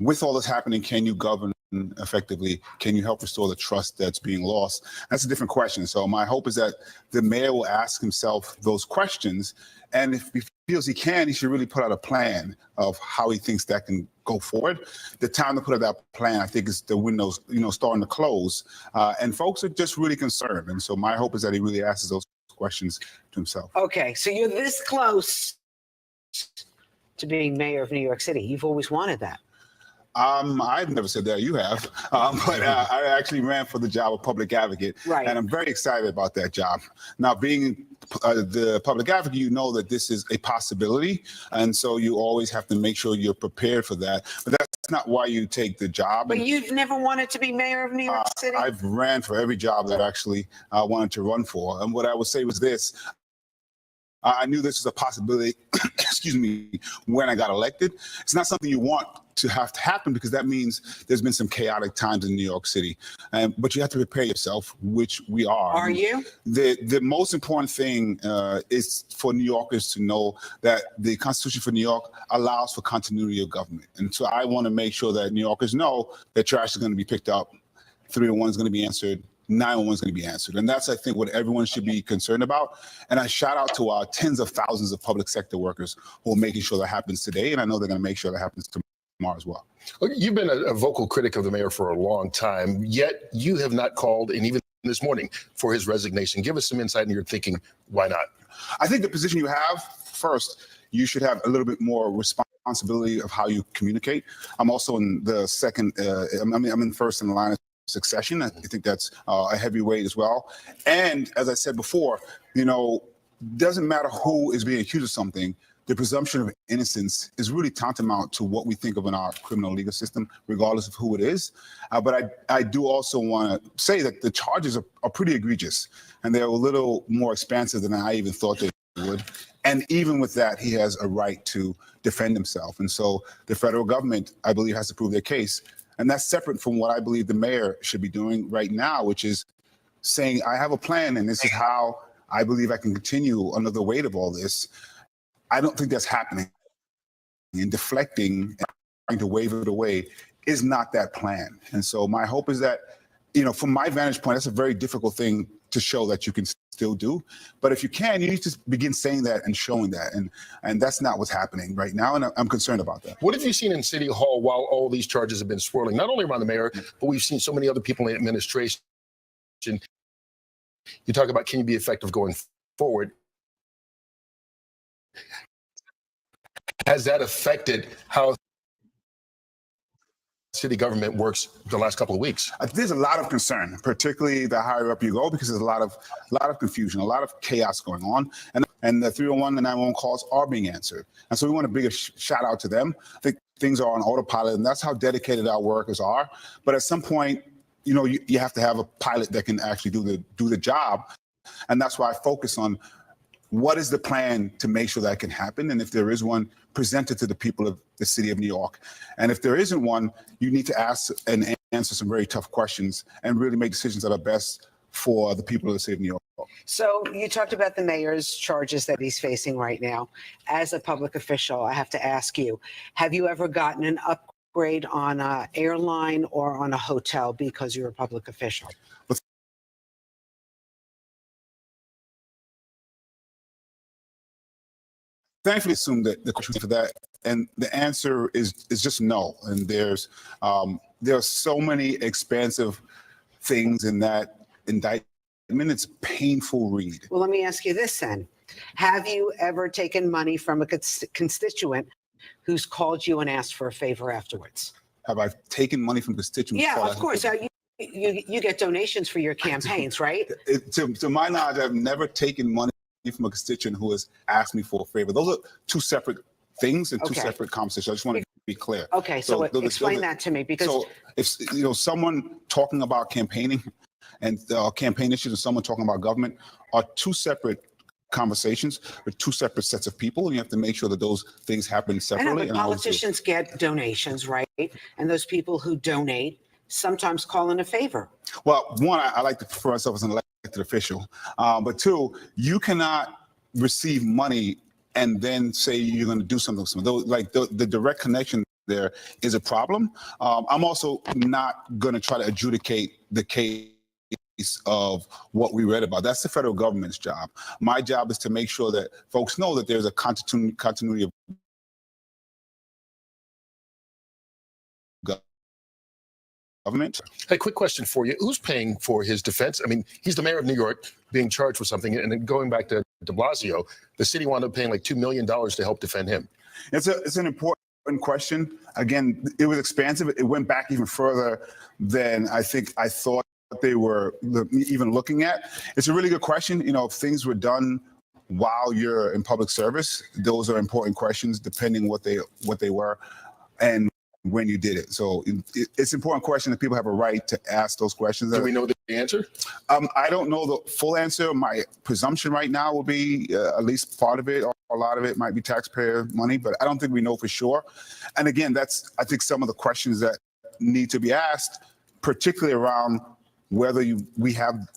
S21: with all this happening, can you govern effectively? Can you help restore the trust that's being lost? That's a different question. So my hope is that the mayor will ask himself those questions. And if he feels he can, he should really put out a plan of how he thinks that can go forward. The time to put out that plan, I think, is the windows, starting to close. And folks are just really concerned. And so my hope is that he really asks those questions to himself.
S20: Okay, so you're this close to being mayor of New York City. You've always wanted that.
S21: I've never said that. You have. But I actually ran for the job of public advocate.
S20: Right.
S21: And I'm very excited about that job. Now, being the public advocate, you know that this is a possibility. And so you always have to make sure you're prepared for that. But that's not why you take the job.
S20: But you've never wanted to be mayor of New York City?
S21: I've ran for every job that actually I wanted to run for. And what I would say was this. I knew this was a possibility, excuse me, when I got elected. It's not something you want to have to happen because that means there's been some chaotic times in New York City. But you have to prepare yourself, which we are.
S20: Are you?
S21: The most important thing is for New Yorkers to know that the Constitution for New York allows for continuity of government. And so I want to make sure that New Yorkers know that trash is going to be picked up, 301 is going to be answered, 911 is going to be answered. And that's, I think, what everyone should be concerned about. And I shout out to our tens of thousands of public sector workers who are making sure that happens today. And I know they're going to make sure that happens tomorrow as well.
S19: You've been a vocal critic of the mayor for a long time, yet you have not called, and even this morning, for his resignation. Give us some insight into your thinking. Why not?
S21: I think the position you have, first, you should have a little bit more responsibility of how you communicate. I'm also in the second, I'm in first in the line of succession. I think that's a heavyweight as well. And as I said before, doesn't matter who is being accused of something, the presumption of innocence is really tantamount to what we think of in our criminal legal system, regardless of who it is. But I do also want to say that the charges are pretty egregious, and they're a little more expansive than I even thought they would. And even with that, he has a right to defend himself. And so the federal government, I believe, has to prove their case. And that's separate from what I believe the mayor should be doing right now, which is saying, I have a plan, and this is how I believe I can continue under the weight of all this. I don't think that's happening. And deflecting and trying to wave it away is not that plan. And so my hope is that, from my vantage point, that's a very difficult thing to show that you can still do. But if you can, you need to begin saying that and showing that. And that's not what's happening right now. And I'm concerned about that.
S19: What have you seen in City Hall while all these charges have been swirling, not only around the mayor, but we've seen so many other people in the administration You talk about, can you be effective going forward? Has that affected how city government works the last couple of weeks?
S21: There's a lot of concern, particularly the higher up you go, because there's a lot of confusion, a lot of chaos going on, and the 301 and 911 calls are being answered. And so we want a bigger shout out to them. I think things are on autopilot, and that's how dedicated our workers are. But at some point, you have to have a pilot that can actually do the job, and that's why I focus on what is the plan to make sure that can happen, and if there is one, present it to the people of the city of New York. And if there isn't one, you need to ask and answer some very tough questions and really make decisions that are best for the people of the city of New York.
S20: So you talked about the mayor's charges that he's facing right now. As a public official, I have to ask you, have you ever gotten an upgrade on an airline or on a hotel because you're a public official?
S21: Thankfully, assume that the question for that, and the answer is just no. And there are so many expansive things in that indictment. It's a painful read.
S20: Well, let me ask you this then. Have you ever taken money from a constituent who's called you and asked for a favor afterwards?
S21: Have I taken money from constituents?
S20: Yeah, of course. You get donations for your campaigns, right?
S21: To my knowledge, I've never taken money from a constituent who has asked me for a favor. Those are two separate things and two separate conversations. I just want to be clear.
S20: Okay, so explain that to me, because
S21: so if someone talking about campaigning and campaign issues and someone talking about government are two separate conversations with two separate sets of people, and you have to make sure that those things happen separately.
S20: I know, but politicians get donations, right? And those people who donate sometimes call in a favor.
S21: Well, one, I like to prefer myself as an elected official. But two, you cannot receive money and then say you're going to do something. Like the direct connection there is a problem. I'm also not going to try to adjudicate the case of what we read about. That's the federal government's job. My job is to make sure that folks know that there's a continuity of government.
S19: Hey, quick question for you. Who's paying for his defense? I mean, he's the mayor of New York being charged with something. And then going back to de Blasio, the city wound up paying like $2 million to help defend him.
S21: It's an important question. Again, it was expansive. It went back even further than I thought they were even looking at. It's a really good question. If things were done while you're in public service, those are important questions, depending what they were and when you did it. So it's an important question that people have a right to ask those questions.
S19: Do we know the answer?
S21: I don't know the full answer. My presumption right now will be at least part of it or a lot of it might be taxpayer money, but I don't think we know for sure. And again, that's, I think, some of the questions that need to be asked, particularly around whether the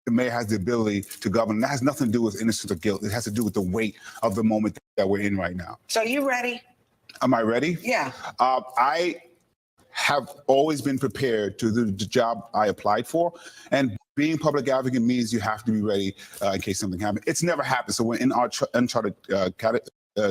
S21: mayor has the ability to govern. That has nothing to do with innocence or guilt. It has to do with the weight of the moment that we're in right now.
S20: So are you ready?
S21: Am I ready?
S20: Yeah.
S21: I have always been prepared to do the job I applied for. And being public advocate means you have to be ready in case something happens. It's never happened. So we're in our uncharted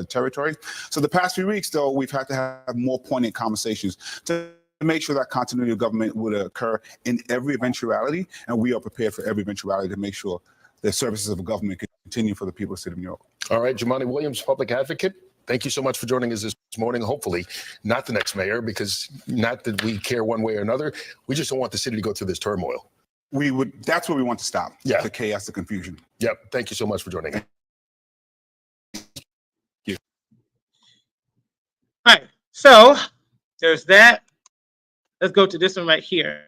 S21: territory. So the past few weeks, though, we've had to have more poignant conversations to make sure that continuity of government would occur in every eventuality. And we are prepared for every eventuality to make sure the services of government continue for the people of the city of New York.
S19: All right, Jumaane Williams, public advocate. Thank you so much for joining us this morning. Hopefully not the next mayor, because not that we care one way or another. We just don't want the city to go through this turmoil.
S21: That's what we want to stop.
S19: Yeah.
S21: The chaos, the confusion.
S19: Yep. Thank you so much for joining us.
S21: Thank you.
S1: All right. So there's that. Let's go to this one right here.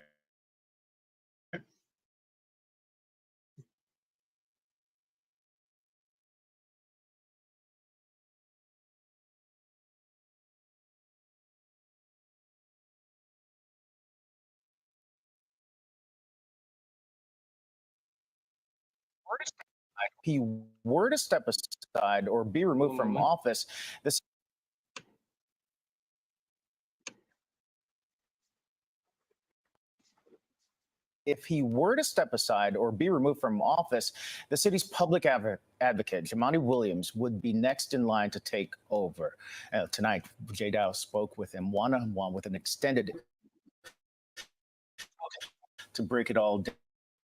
S2: He were to step aside or be removed from office, if he were to step aside or be removed from office, the city's public advocate, Jumaane Williams, would be next in line to take over. Tonight, Jay Dow spoke with him one-on-one with an extended to break it all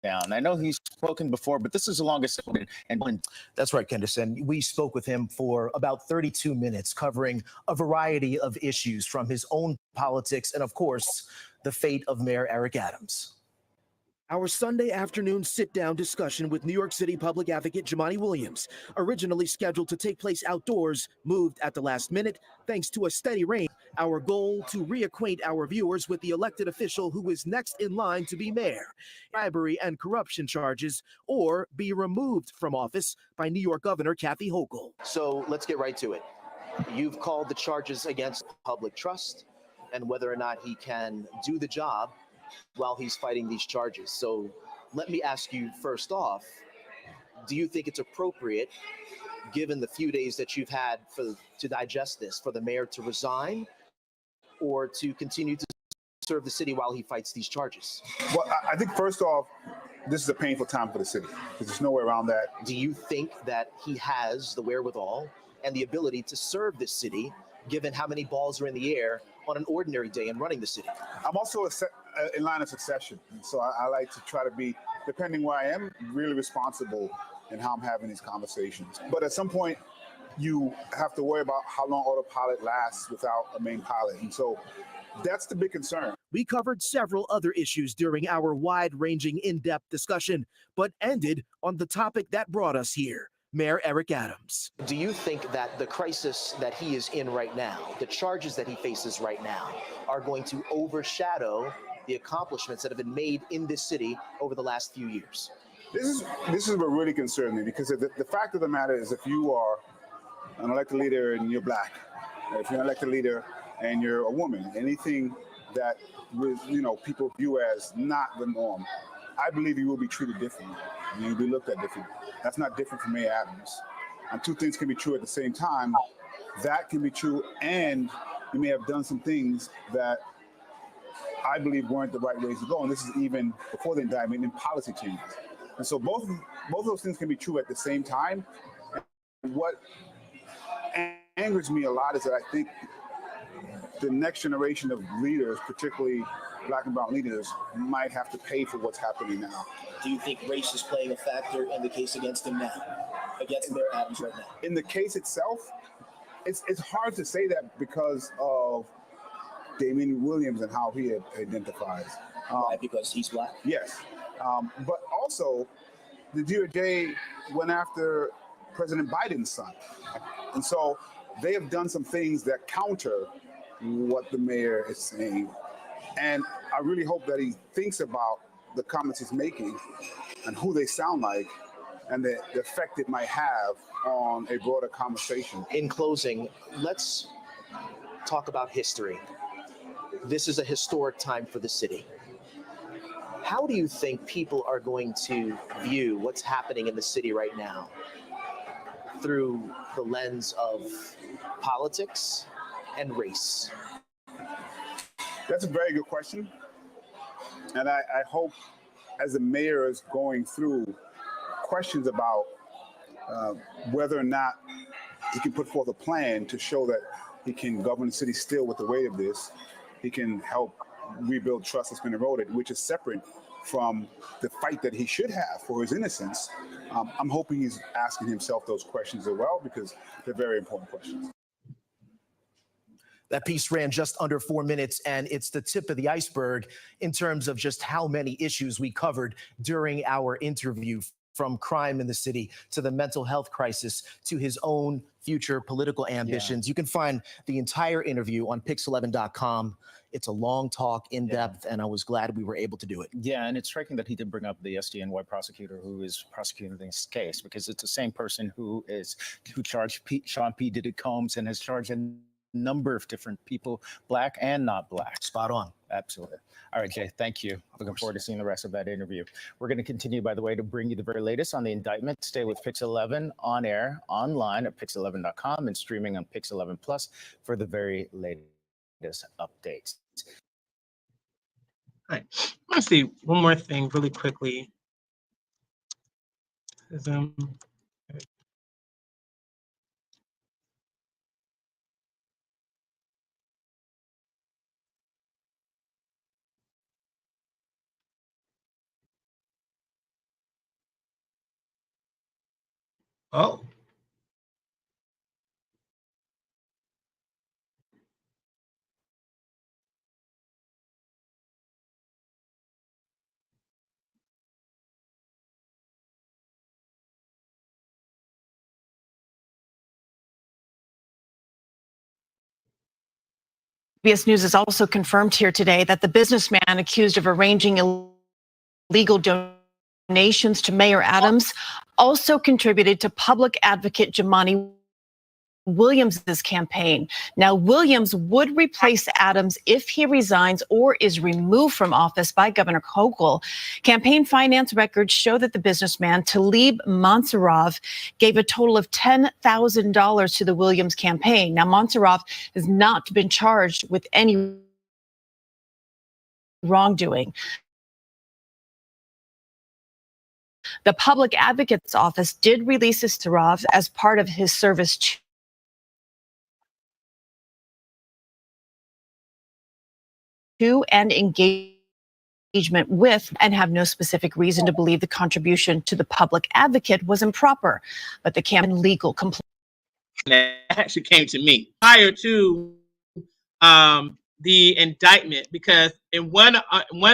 S2: down. I know he's spoken before, but this is the longest one. And
S4: that's right, Kenderson. We spoke with him for about 32 minutes, covering a variety of issues from his own politics and, of course, the fate of Mayor Eric Adams. Our Sunday afternoon sit-down discussion with New York City Public Advocate Jumaane Williams, originally scheduled to take place outdoors, moved at the last minute thanks to a steady rain. Our goal to reacquaint our viewers with the elected official who is next in line to be mayor, bribery and corruption charges, or be removed from office by New York Governor Kathy Hochul. So let's get right to it. You've called the charges against public trust and whether or not he can do the job while he's fighting these charges. So let me ask you first off, do you think it's appropriate, given the few days that you've had to digest this, for the mayor to resign or to continue to serve the city while he fights these charges?
S21: Well, I think first off, this is a painful time for the city because there's no way around that.
S4: Do you think that he has the wherewithal and the ability to serve this city, given how many balls are in the air on an ordinary day in running the city?
S21: I'm also in line of succession. So I like to try to be, depending where I am, really responsible in how I'm having these conversations. But at some point, you have to worry about how long autopilot lasts without a main pilot. And so that's the big concern.
S4: We covered several other issues during our wide-ranging, in-depth discussion, but ended on the topic that brought us here, Mayor Eric Adams. Do you think that the crisis that he is in right now, the charges that he faces right now, are going to overshadow the accomplishments that have been made in this city over the last few years?
S21: This is what really concerns me, because the fact of the matter is, if you are an elected leader and you're black, if you're an elected leader and you're a woman, anything that people view as not the norm, I believe you will be treated differently and you'll be looked at differently. That's not different from Mayor Adams. And two things can be true at the same time. That can be true, and you may have done some things that I believe weren't the right ways to go. And this is even before the indictment and policy changes. And so both of those things can be true at the same time. And what angers me a lot is that I think the next generation of leaders, particularly black and brown leaders, might have to pay for what's happening now.
S4: Do you think race is playing a factor in the case against him now, against Mayor Adams right now?
S21: In the case itself, it's hard to say that because of Jumaane Williams and how he identifies.
S4: Why? Because he's black?
S21: Yes. But also, the DOJ went after President Biden's son. And so they have done some things that counter what the mayor is saying. And I really hope that he thinks about the comments he's making and who they sound like and the effect it might have on a broader conversation.
S4: In closing, let's talk about history. This is a historic time for the city. How do you think people are going to view what's happening in the city right now through the lens of politics and race?
S21: That's a very good question. And I hope, as the mayor is going through questions about whether or not he can put forth a plan to show that he can govern the city still with the weight of this, he can help rebuild trust that's been eroded, which is separate from the fight that he should have for his innocence. I'm hoping he's asking himself those questions as well, because they're very important questions.
S4: That piece ran just under 4 minutes, and it's the tip of the iceberg in terms of just how many issues we covered during our interview, from crime in the city to the mental health crisis to his own future political ambitions. You can find the entire interview on pix11.com. It's a long talk, in depth, and I was glad we were able to do it.
S2: Yeah, and it's striking that he did bring up the SDNY prosecutor who is prosecuting this case, because it's the same person who charged Sean P. Diddy Combs and has charged a number of different people, black and not black.
S4: Spot on.
S2: Absolutely. All right, Jay, thank you. Looking forward to seeing the rest of that interview. We're going to continue, by the way, to bring you the very latest on the indictment. Stay with Pix 11 on air, online at pix11.com, and streaming on Pix 11 Plus for the very latest updates.
S1: All right. I want to see one more thing really quickly. Oh.
S11: CBS News has also confirmed here today that the businessman accused of arranging illegal donations to Mayor Adams also contributed to public advocate Jumaane Williams' campaign. Now, Williams would replace Adams if he resigns or is removed from office by Governor Hochul. Campaign finance records show that the businessman, Talib Mansurov, gave a total of $10,000 to the Williams campaign. Now, Mansurov has not been charged with any wrongdoing. The Public Advocate's Office did release Mansurov as part of his service to and engagement with, and have no specific reason to believe the contribution to the Public Advocate was improper. But the campaign legal complaint
S1: that actually came to me prior to the indictment, because in one of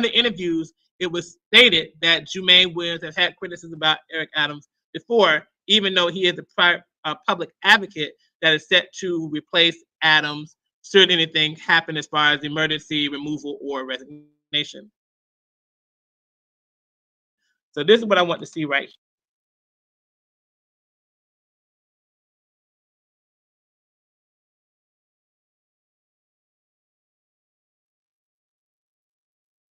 S1: the interviews, it was stated that Jumaane Williams has had criticism about Eric Adams before, even though he is the public advocate that is set to replace Adams should anything happen as far as emergency removal or resignation. So this is what I want to see right here.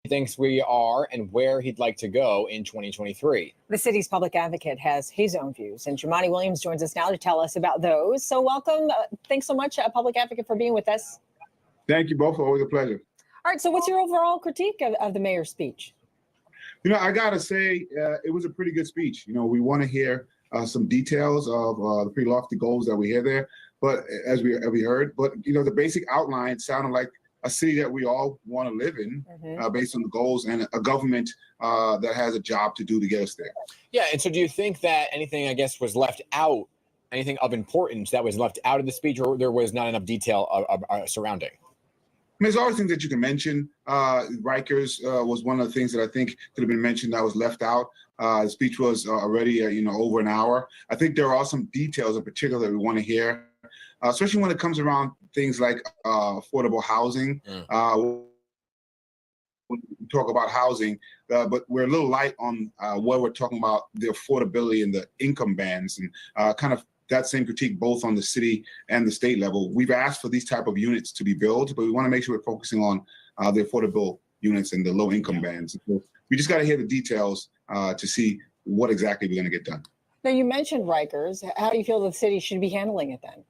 S5: Thinks we are and where he'd like to go in 2023.
S22: The city's public advocate has his own views, and Jumaane Williams joins us now to tell us about those. So welcome. Thanks so much, public advocate, for being with us.
S21: Thank you both. Always a pleasure.
S22: All right. So what's your overall critique of the mayor's speech?
S21: You know, I got to say, it was a pretty good speech. You know, we want to hear some details of the pretty lofty goals that we hear there. But as we heard, but, you know, the basic outline sounded like a city that we all want to live in, based on the goals, and a government that has a job to do to get us there.
S5: Yeah, and so do you think that anything, I guess, was left out, anything of importance that was left out of the speech, or there was not enough detail surrounding?
S21: I mean, there's always things that you can mention. Rikers was one of the things that I think could have been mentioned that was left out. The speech was already, you know, over an hour. I think there are some details in particular that we want to hear. Especially when it comes around things like affordable housing. When we talk about housing, but we're a little light on what we're talking about, the affordability and the income bands, and kind of that same critique both on the city and the state level. We've asked for these type of units to be built, but we want to make sure we're focusing on the affordable units and the low income bands. So we just got to hear the details to see what exactly we're going to get done.
S22: Now, you mentioned Rikers. How do you feel the city should be handling it then?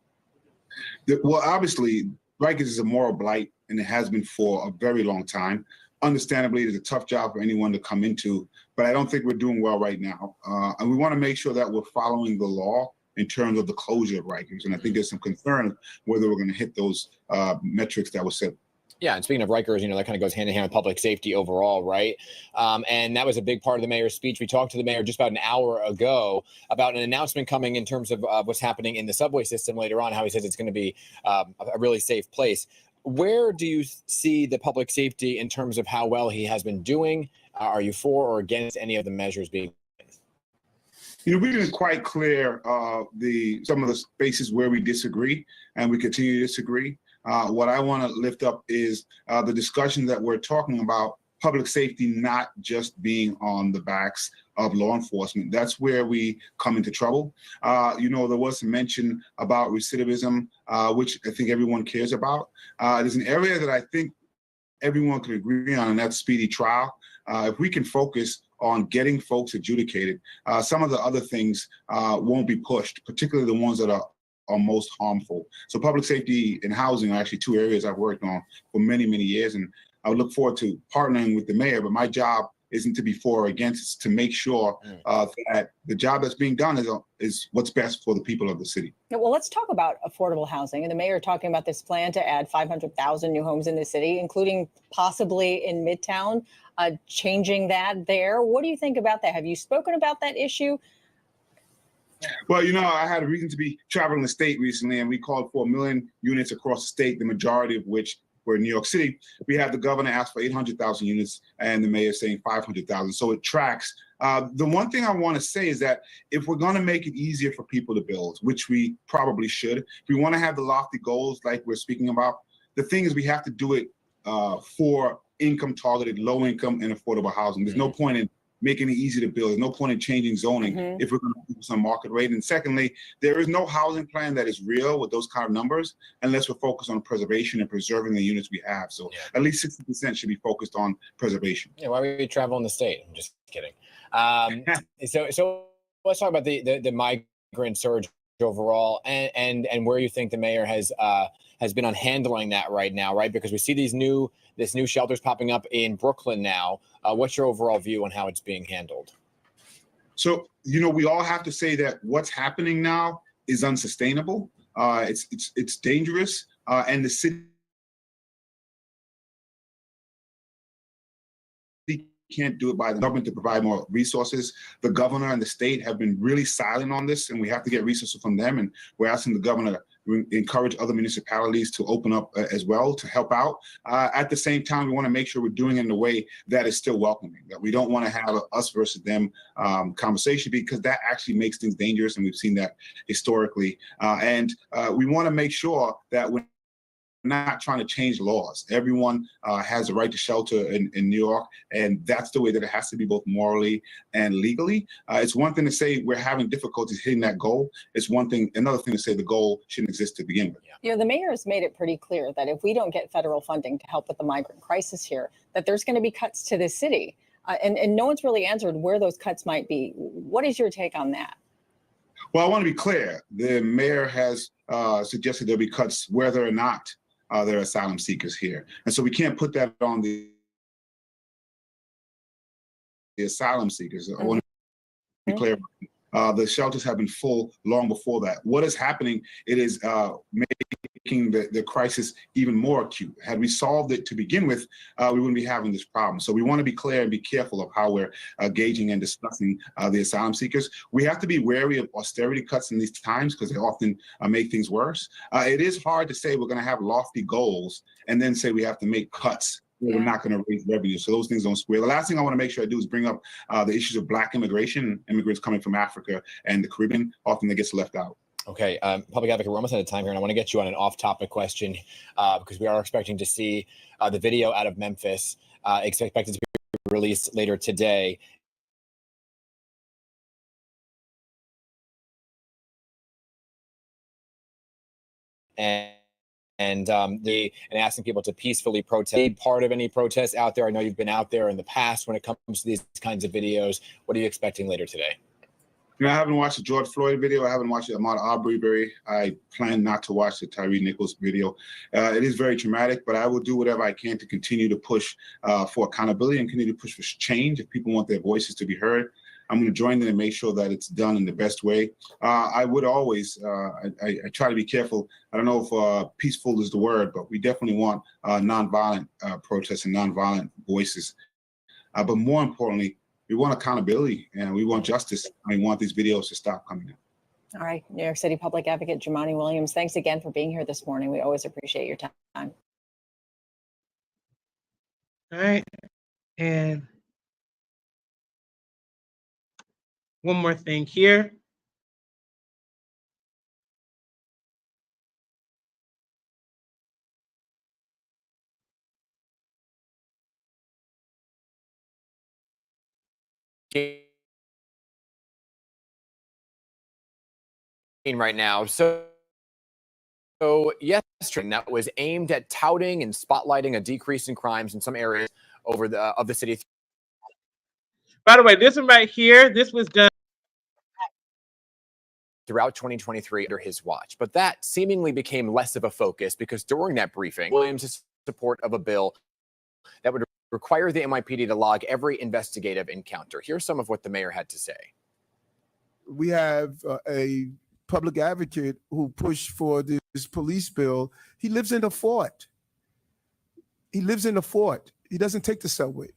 S21: Well, obviously, Rikers is a moral blight, and it has been for a very long time. Understandably, it's a tough job for anyone to come into, but I don't think we're doing well right now. And we want to make sure that we're following the law in terms of the closure of Rikers. And I think there's some concern whether we're going to hit those metrics that were set.
S5: Yeah, and speaking of Rikers, you know, that kind of goes hand in hand with public safety overall, right? And that was a big part of the mayor's speech. We talked to the mayor just about an hour ago about an announcement coming in terms of what's happening in the subway system later on, how he says it's going to be a really safe place. Where do you see the public safety in terms of how well he has been doing? Are you for or against any of the measures being?
S21: You know, we didn't quite clear some of the spaces where we disagree, and we continue to disagree. What I want to lift up is the discussion that we're talking about public safety not just being on the backs of law enforcement. That's where we come into trouble. You know, there was some mention about recidivism, which I think everyone cares about. There's an area that I think everyone could agree on, and that's speedy trial. If we can focus on getting folks adjudicated, some of the other things won't be pushed, particularly the ones that are most harmful. So public safety and housing are actually two areas I've worked on for many, many years. And I would look forward to partnering with the mayor, but my job isn't to be for or against, it's to make sure that the job that's being done is what's best for the people of the city.
S22: Well, let's talk about affordable housing. And the mayor talking about this plan to add 500,000 new homes in the city, including possibly in Midtown, changing that there. What do you think about that? Have you spoken about that issue?
S21: Well, I had a reason to be traveling the state recently, and we called for 1 million units across the state, the majority of which were in New York City. We had the governor ask for 800,000 units, and the mayor saying 500,000. So it tracks. The one thing I want to say is that if we're going to make it easier for people to build, which we probably should, if we want to have the lofty goals like we're speaking about, the thing is we have to do it for income-targeted, low-income, and affordable housing. There's no point in making it easy to build. There's no point in changing zoning if we're going to focus on market rate. And secondly, there is no housing plan that is real with those kind of numbers unless we're focused on preservation and preserving the units we have. So at least 60% should be focused on preservation.
S5: Yeah, why would we travel in the state? I'm just kidding. So let's talk about the migrant surge overall and where you think the mayor has been on handling that right now, right? Because we see this new shelters popping up in Brooklyn now. What's your overall view on how it's being handled?
S21: So, we all have to say that what's happening now is unsustainable. It's dangerous, and the city can't do it by the government to provide more resources. The governor and the state have been really silent on this, and we have to get resources from them. And we're asking the governor to encourage other municipalities to open up as well to help out. At the same time, we want to make sure we're doing it in a way that is still welcoming, that we don't want to have a us versus them conversation, because that actually makes things dangerous, and we've seen that historically. And we want to make sure that when not trying to change laws. Everyone has a right to shelter in New York, and that's the way that it has to be, both morally and legally. It's one thing to say we're having difficulties hitting that goal. Another thing to say the goal shouldn't exist to begin with.
S22: The mayor has made it pretty clear that if we don't get federal funding to help with the migrant crisis here, that there's going to be cuts to the city. And no one's really answered where those cuts might be. What is your take on that?
S21: Well, I want to be clear. The mayor has suggested there'll be cuts whether or not there are asylum seekers here. And so we can't put that on the asylum seekers. I want to be clear. The shelters have been full long before that. What is happening, it is making the crisis even more acute. Had we solved it to begin with, we wouldn't be having this problem. So we want to be clear and be careful of how we're gauging and discussing the asylum seekers. We have to be wary of austerity cuts in these times because they often make things worse. It is hard to say we're going to have lofty goals and then say we have to make cuts. We're not going to raise revenue. So those things don't square. The last thing I want to make sure I do is bring up the issues of Black immigration, immigrants coming from Africa and the Caribbean. Often that gets left out.
S5: Okay, Public Advocate, we're almost out of time here, and I want to get you on an off-topic question because we are expecting to see the video out of Memphis, expected to be released later today. And asking people to peacefully protest. Part of any protests out there? I know you've been out there in the past when it comes to these kinds of videos. What are you expecting later today?
S21: I haven't watched the George Floyd video. I haven't watched the Ahmaud Arbery. I plan not to watch the Tyree Nichols video. It is very traumatic, but I will do whatever I can to continue to push for accountability and continue to push for change. If people want their voices to be heard, I'm going to join them and make sure that it's done in the best way. I would always, I try to be careful. I don't know if peaceful is the word, but we definitely want nonviolent protests and nonviolent voices. But more importantly, we want accountability and we want justice. And we want these videos to stop coming out.
S22: All right, New York City Public Advocate Jumaane Williams, thanks again for being here this morning. We always appreciate your time.
S1: All right, and one more thing here.
S5: Right now. So yesterday, that was aimed at touting and spotlighting a decrease in crimes in some areas of the city.
S1: By the way, this one right here, this was done
S5: throughout 2023 under his watch. But that seemingly became less of a focus because during that briefing, Williams' support of a bill that would require the NYPD to log every investigative encounter. Here's some of what the mayor had to say.
S7: We have a public advocate who pushed for this police bill. He lives in a fort. He lives in a fort. He doesn't take the subway.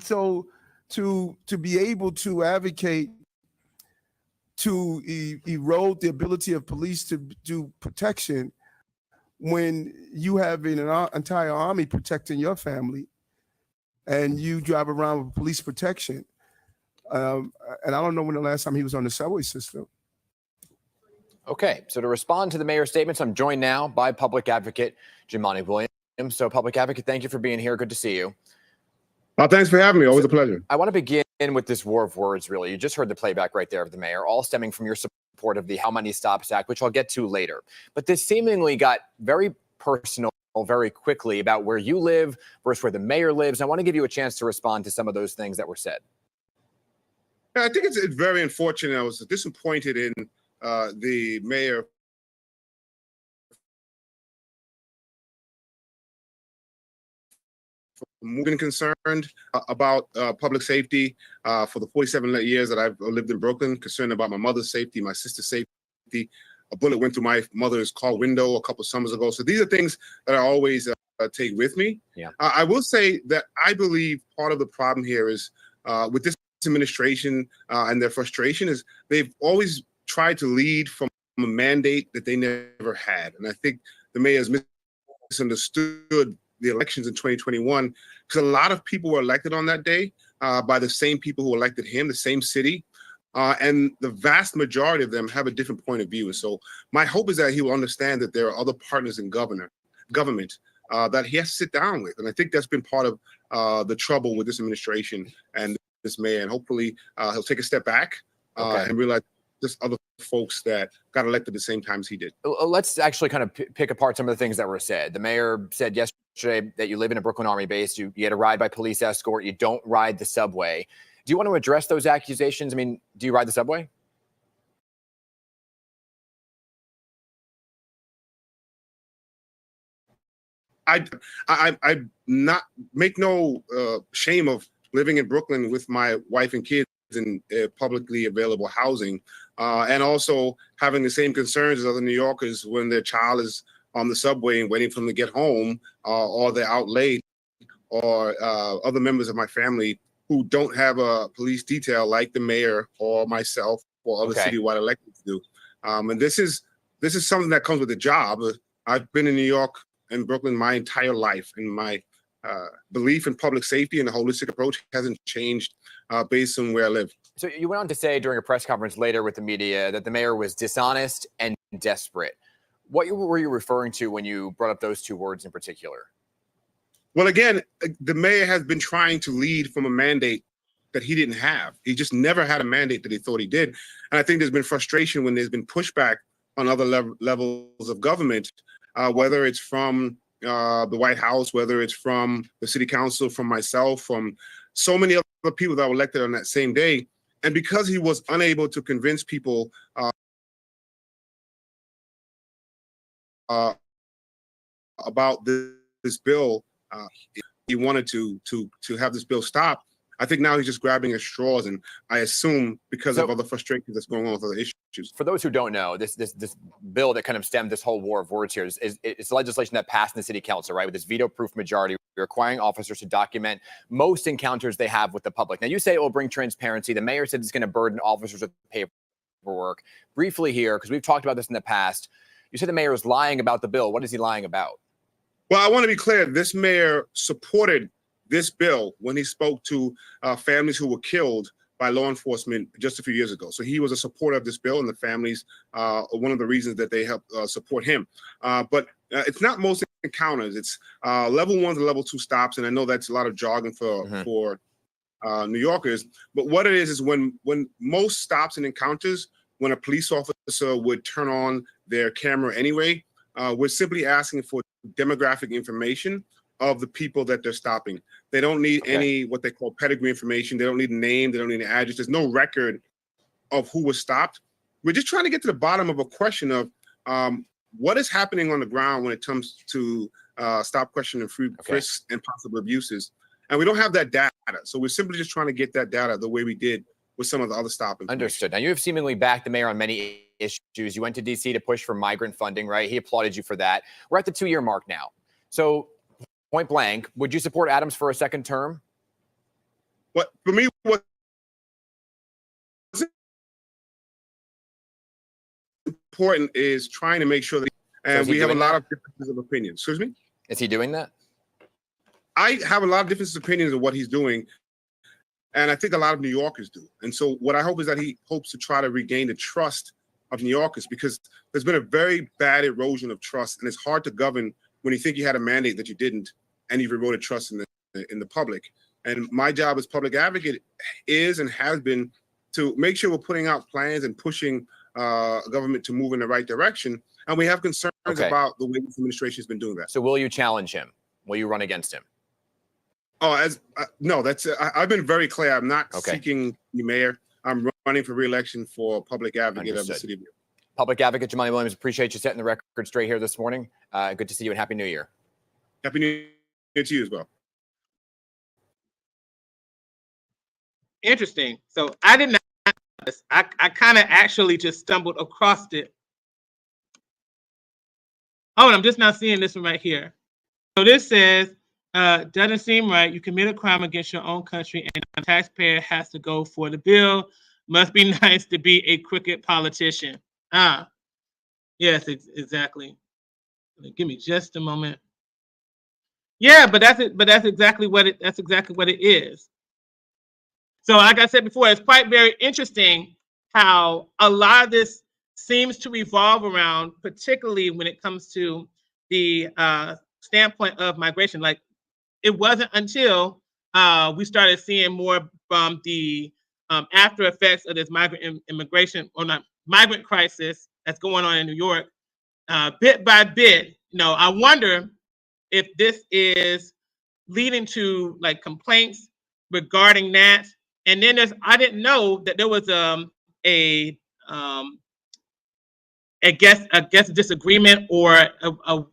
S7: So to be able to advocate to erode the ability of police to do protection when you have an entire army protecting your family and you drive around with police protection. And I don't know when the last time he was on the subway system.
S5: Okay, so to respond to the mayor's statements, I'm joined now by public advocate Jumaane Williams. So public advocate, thank you for being here. Good to see you.
S21: Thanks for having me. Always a pleasure.
S5: I want to begin with this war of words, really. You just heard the playback right there of the mayor, all stemming from your support of the How Many Stops Act, which I'll get to later. But this seemingly got very personal very quickly about where you live versus where the mayor lives. I want to give you a chance to respond to some of those things that were said.
S21: Yeah, I think it's very unfortunate. I was disappointed in the mayor been concerned about public safety for the 47 years that I've lived in Brooklyn, concerned about my mother's safety, my sister's safety. A bullet went through my mother's car window a couple of summers ago. So these are things that I always take with me.
S5: Yeah.
S21: I will say that I believe part of the problem here is with this administration and their frustration is they've always tried to lead from a mandate that they never had. And I think the mayor has misunderstood the elections in 2021 because a lot of people were elected on that day by the same people who elected him, the same city. And the vast majority of them have a different point of view. And so my hope is that he will understand that there are other partners in government that he has to sit down with. And I think that's been part of the trouble with this administration and this mayor. And hopefully he'll take a step back and realize there's other folks that got elected at the same time as he did.
S5: Let's actually kind of pick apart some of the things that were said. The mayor said yesterday that you live in a Brooklyn Army base. You get a ride by police escort. You don't ride the subway. Do you want to address those accusations? I mean, do you ride the subway?
S21: I not make no shame of living in Brooklyn with my wife and kids in publicly available housing, and also having the same concerns as other New Yorkers when their child is on the subway and waiting for them to get home, or they're out late, or other members of my family who don't have a police detail like the mayor or myself or other citywide electeds do. And this is something that comes with the job. I've been in New York and Brooklyn my entire life, and my belief in public safety and the holistic approach hasn't changed based on where I live.
S5: So you went on to say during a press conference later with the media that the mayor was dishonest and desperate. What were you referring to when you brought up those two words in particular?
S21: Well, again, the mayor has been trying to lead from a mandate that he didn't have. He just never had a mandate that he thought he did. And I think there's been frustration when there's been pushback on other levels of government, whether it's from the White House, whether it's from the city council, from myself, from so many other people that were elected on that same day. And because he was unable to convince people about this bill, he wanted to have this bill stop. I think now he's just grabbing at straws, and I assume because of other frustrations that's going on with other issues.
S5: For those who don't know, this bill that kind of stemmed this whole war of words here is legislation that passed in the city council, right? With this veto-proof majority requiring officers to document most encounters they have with the public. Now, you say it will bring transparency. The mayor said it's going to burden officers with paperwork. Briefly here, because we've talked about this in the past, you said the mayor is lying about the bill. What is he lying about?
S21: Well, I want to be clear. This mayor supported this bill when he spoke to families who were killed by law enforcement just a few years ago. So he was a supporter of this bill, and the families are one of the reasons that they helped support him. But it's not most encounters. It's level 1 to level 2 stops, and I know that's a lot of jargon for New Yorkers. But what it is when most stops and encounters, when a police officer would turn on their camera anyway, we're simply asking for demographic information of the people that they're stopping. They don't need any what they call pedigree information. They don't need a name. They don't need an address. There's no record of who was stopped. We're just trying to get to the bottom of a question of what is happening on the ground when it comes to stop, question, and frisks and possible abuses. And we don't have that data. So we're simply just trying to get that data the way we did with some of the other stopping.
S5: Understood. Now, you have seemingly backed the mayor on many issues. You went to D.C. to push for migrant funding, right? He applauded you for that. We're at the 2-year mark now. So point blank, would you support Adams for a second term?
S21: What for me, what's important is trying to make sure that, and we have a lot of differences of opinion. Excuse me?
S5: Is he doing that?
S21: I have a lot of differences of opinions of what he's doing, and I think a lot of New Yorkers do. And so what I hope is that he hopes to try to regain the trust of New Yorkers, because there's been a very bad erosion of trust, and it's hard to govern when you think you had a mandate that you didn't, and you've eroded trust in the public. And my job as public advocate is and has been to make sure we're putting out plans and pushing government to move in the right direction. And we have concerns about the way this administration has been doing that.
S5: So will you challenge him? Will you run against him?
S21: Oh, no, that's I've been very clear. I'm not seeking the mayor. I'm running for re-election for public advocate of the city of New York.
S5: Public advocate Jumaane Williams, appreciate you setting the record straight here this morning. Good to see you and Happy New Year.
S21: Happy New Year to you as well.
S1: Interesting. So I did not know this. I kind of actually just stumbled across it. Oh, and I'm just not seeing this one right here. So this says, doesn't seem right. You commit a crime against your own country and the taxpayer has to go for the bill. Must be nice to be a crooked politician. Yes, exactly. Give me just a moment. Yeah, but that's it. But that's exactly what it is. So like I said before, it's quite very interesting how a lot of this seems to revolve around, particularly when it comes to the standpoint of migration. Like, it wasn't until we started seeing more from the after effects of this migrant crisis that's going on in New York, bit by bit. I wonder if this is leading to like complaints regarding that. And then I didn't know that there was a disagreement or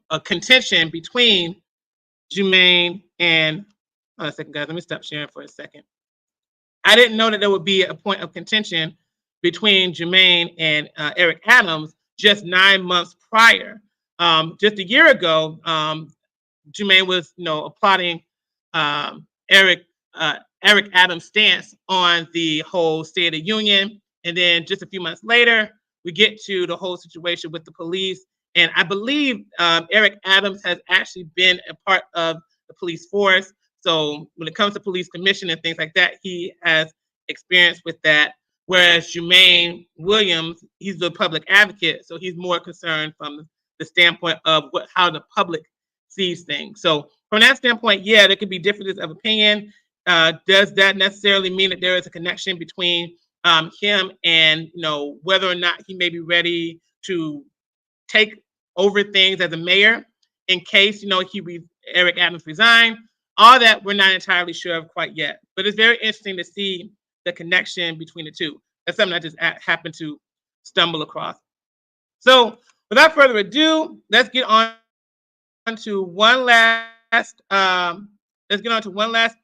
S1: a contention between Jumaane and, hold on a second, guys, let me stop sharing for a second. I didn't know that there would be a point of contention between Jumaane and Eric Adams just 9 months prior. Just a year ago, Jumaane was, applauding Eric Adams' stance on the whole State of the Union. And then just a few months later, we get to the whole situation with the police. And I believe Eric Adams has actually been a part of the police force. So when it comes to police commission and things like that, he has experience with that. Whereas Jumaane Williams, he's the public advocate. So he's more concerned from the standpoint of how the public sees things. So from that standpoint, yeah, there could be differences of opinion. Does that necessarily mean that there is a connection between him and whether or not he may be ready to take over things as a mayor in case Eric Adams resign? All that we're not entirely sure of quite yet, but it's very interesting to see the connection between the two. That's something I just happened to stumble across. So without further ado, let's get on to one last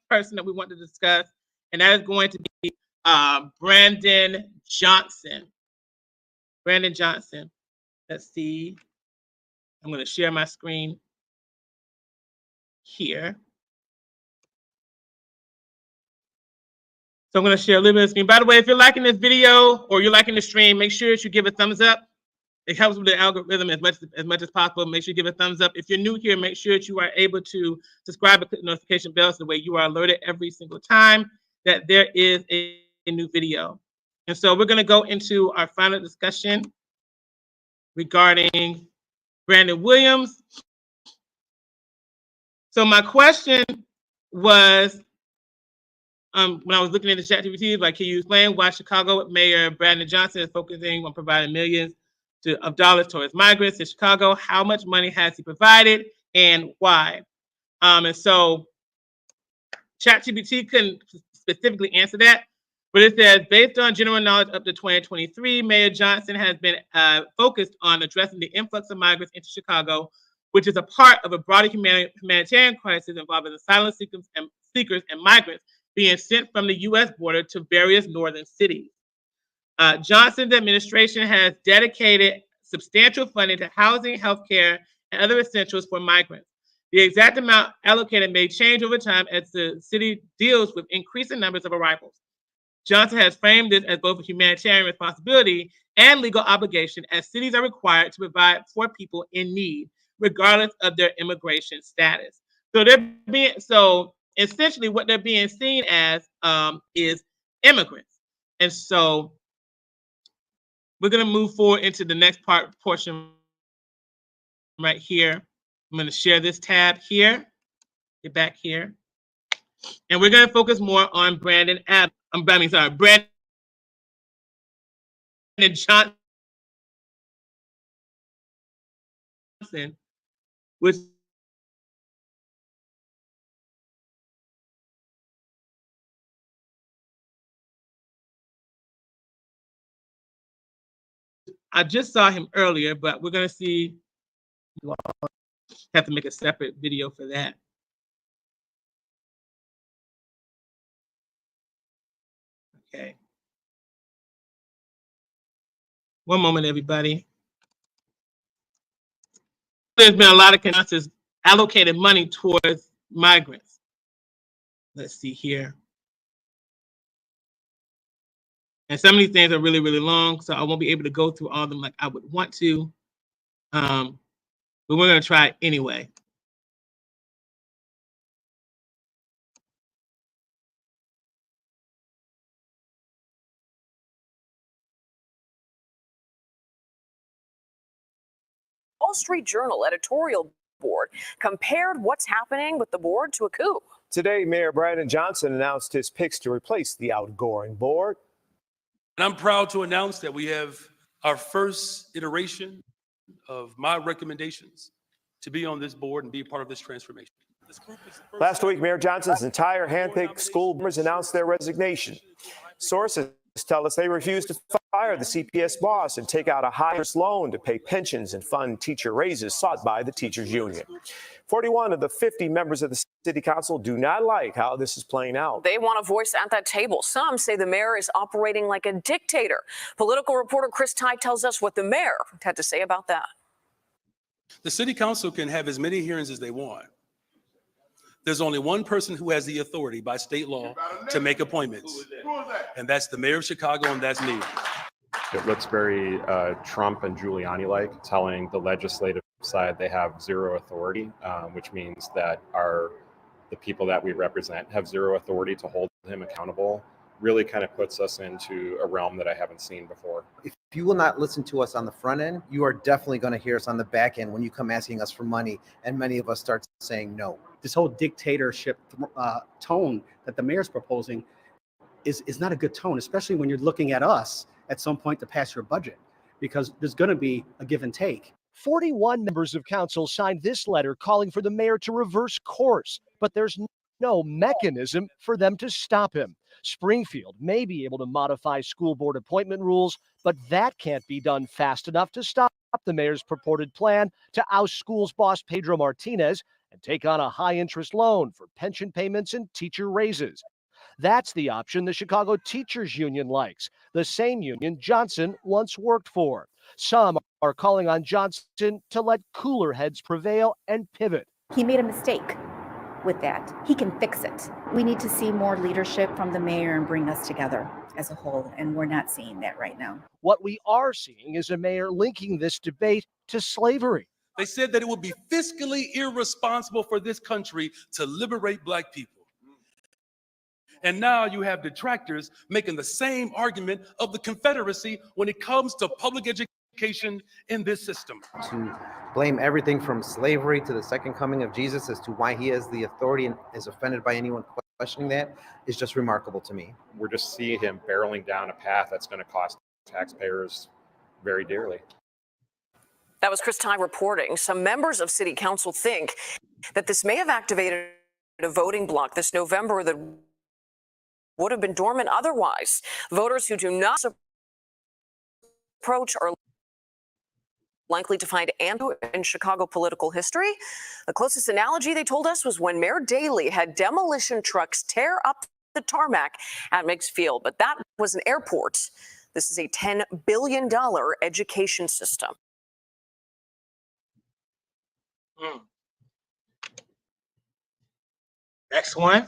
S1: person that we want to discuss, and that is going to be Brandon Johnson. Brandon Johnson. Let's see. I'm going to share my screen here. So I'm going to share a little bit of screen. By the way, if you're liking this video or you're liking the stream, make sure that you give a thumbs up. It helps with the algorithm as much as possible. Make sure you give a thumbs up. If you're new here, make sure that you are able to subscribe and click the notification bell so the way you are alerted every single time that there is a new video. And so we're going to go into our final discussion regarding Brandon Williams. So my question was, when I was looking at the ChatGPT, like, can you explain why Chicago Mayor Brandon Johnson is focusing on providing millions of dollars towards migrants in Chicago? How much money has he provided and why? And so ChatGPT couldn't specifically answer that, but it says, based on general knowledge up to 2023, Mayor Johnson has been focused on addressing the influx of migrants into Chicago, which is a part of a broader humanitarian crisis involving asylum seekers and migrants being sent from the U.S. border to various northern cities. Johnson's administration has dedicated substantial funding to housing, healthcare, and other essentials for migrants. The exact amount allocated may change over time as the city deals with increasing numbers of arrivals. Johnson has framed this as both a humanitarian responsibility and legal obligation, as cities are required to provide for people in need, regardless of their immigration status. So essentially what they're being seen as is immigrants. And so we're going to move forward into the next portion right here. I'm going to share this tab here. Get back here. And we're going to focus more on Brandon Johnson, which I just saw him earlier, but we're going to see. Have to make a separate video for that. Okay. One moment, everybody. There's been a lot of consensus allocated money towards migrants. Let's see here. And some of these things are really, really long, so I won't be able to go through all of them like I would want to. But we're going to try it anyway.
S8: Wall Street Journal editorial board compared what's happening with the board to a coup.
S9: Today, Mayor Brandon Johnson announced his picks to replace the outgoing board.
S23: And I'm proud to announce that we have our first iteration of my recommendations to be on this board and be a part of this transformation.
S9: Last week, Mayor Johnson's entire handpicked school boards announced their resignation. Sources tell us they refused to fire the CPS boss and take out a high-interest loan to pay pensions and fund teacher raises sought by the teachers union. 41 of the 50 members of the city council do not like how this is playing out.
S8: They want a voice at that table. Some say the mayor is operating like a dictator. Political reporter Chris Tye tells us what the mayor had to say about that.
S23: The city council can have as many hearings as they want. There's only one person who has the authority by state law to make appointments, and that's the mayor of Chicago, and that's me.
S24: It looks very Trump and Giuliani-like, telling the legislative side they have zero authority, which means that the people that we represent have zero authority to hold him accountable. Really kind of puts us into a realm that I haven't seen before.
S25: If you will not listen to us on the front end, you are definitely going to hear us on the back end when you come asking us for money, and many of us start saying no.
S26: This whole dictatorship tone that the mayor's proposing is not a good tone, especially when you're looking at us at some point to pass your budget, because there's going to be a give and take.
S27: 41 members of council signed this letter calling for the mayor to reverse course, but there's no mechanism for them to stop him. Springfield may be able to modify school board appointment rules, but that can't be done fast enough to stop the mayor's purported plan to oust schools boss Pedro Martinez and take on a high-interest loan for pension payments and teacher raises. That's the option the Chicago Teachers Union likes, the same union Johnson once worked for. Some are calling on Johnson to let cooler heads prevail and pivot.
S28: He made a mistake with that. He can fix it. We need to see more leadership from the mayor and bring us together as a whole, and we're not seeing that right now.
S27: What we are seeing is a mayor linking this debate to slavery.
S23: They said that it would be fiscally irresponsible for this country to liberate Black people. And now you have detractors making the same argument of the Confederacy when it comes to public education in this system.
S25: To blame everything from slavery to the second coming of Jesus as to why he has the authority and is offended by anyone questioning that is just remarkable to me.
S24: We're just seeing him barreling down a path that's going to cost taxpayers very dearly.
S8: That was Chris Tye reporting. Some members of city council think that this may have activated a voting bloc this November that would have been dormant otherwise. Voters who do not approach are likely to find Andrew in Chicago political history. The closest analogy they told us was when Mayor Daley had demolition trucks tear up the tarmac at Meigs Field, but that was an airport. This is a $10 billion education system.
S1: Next one.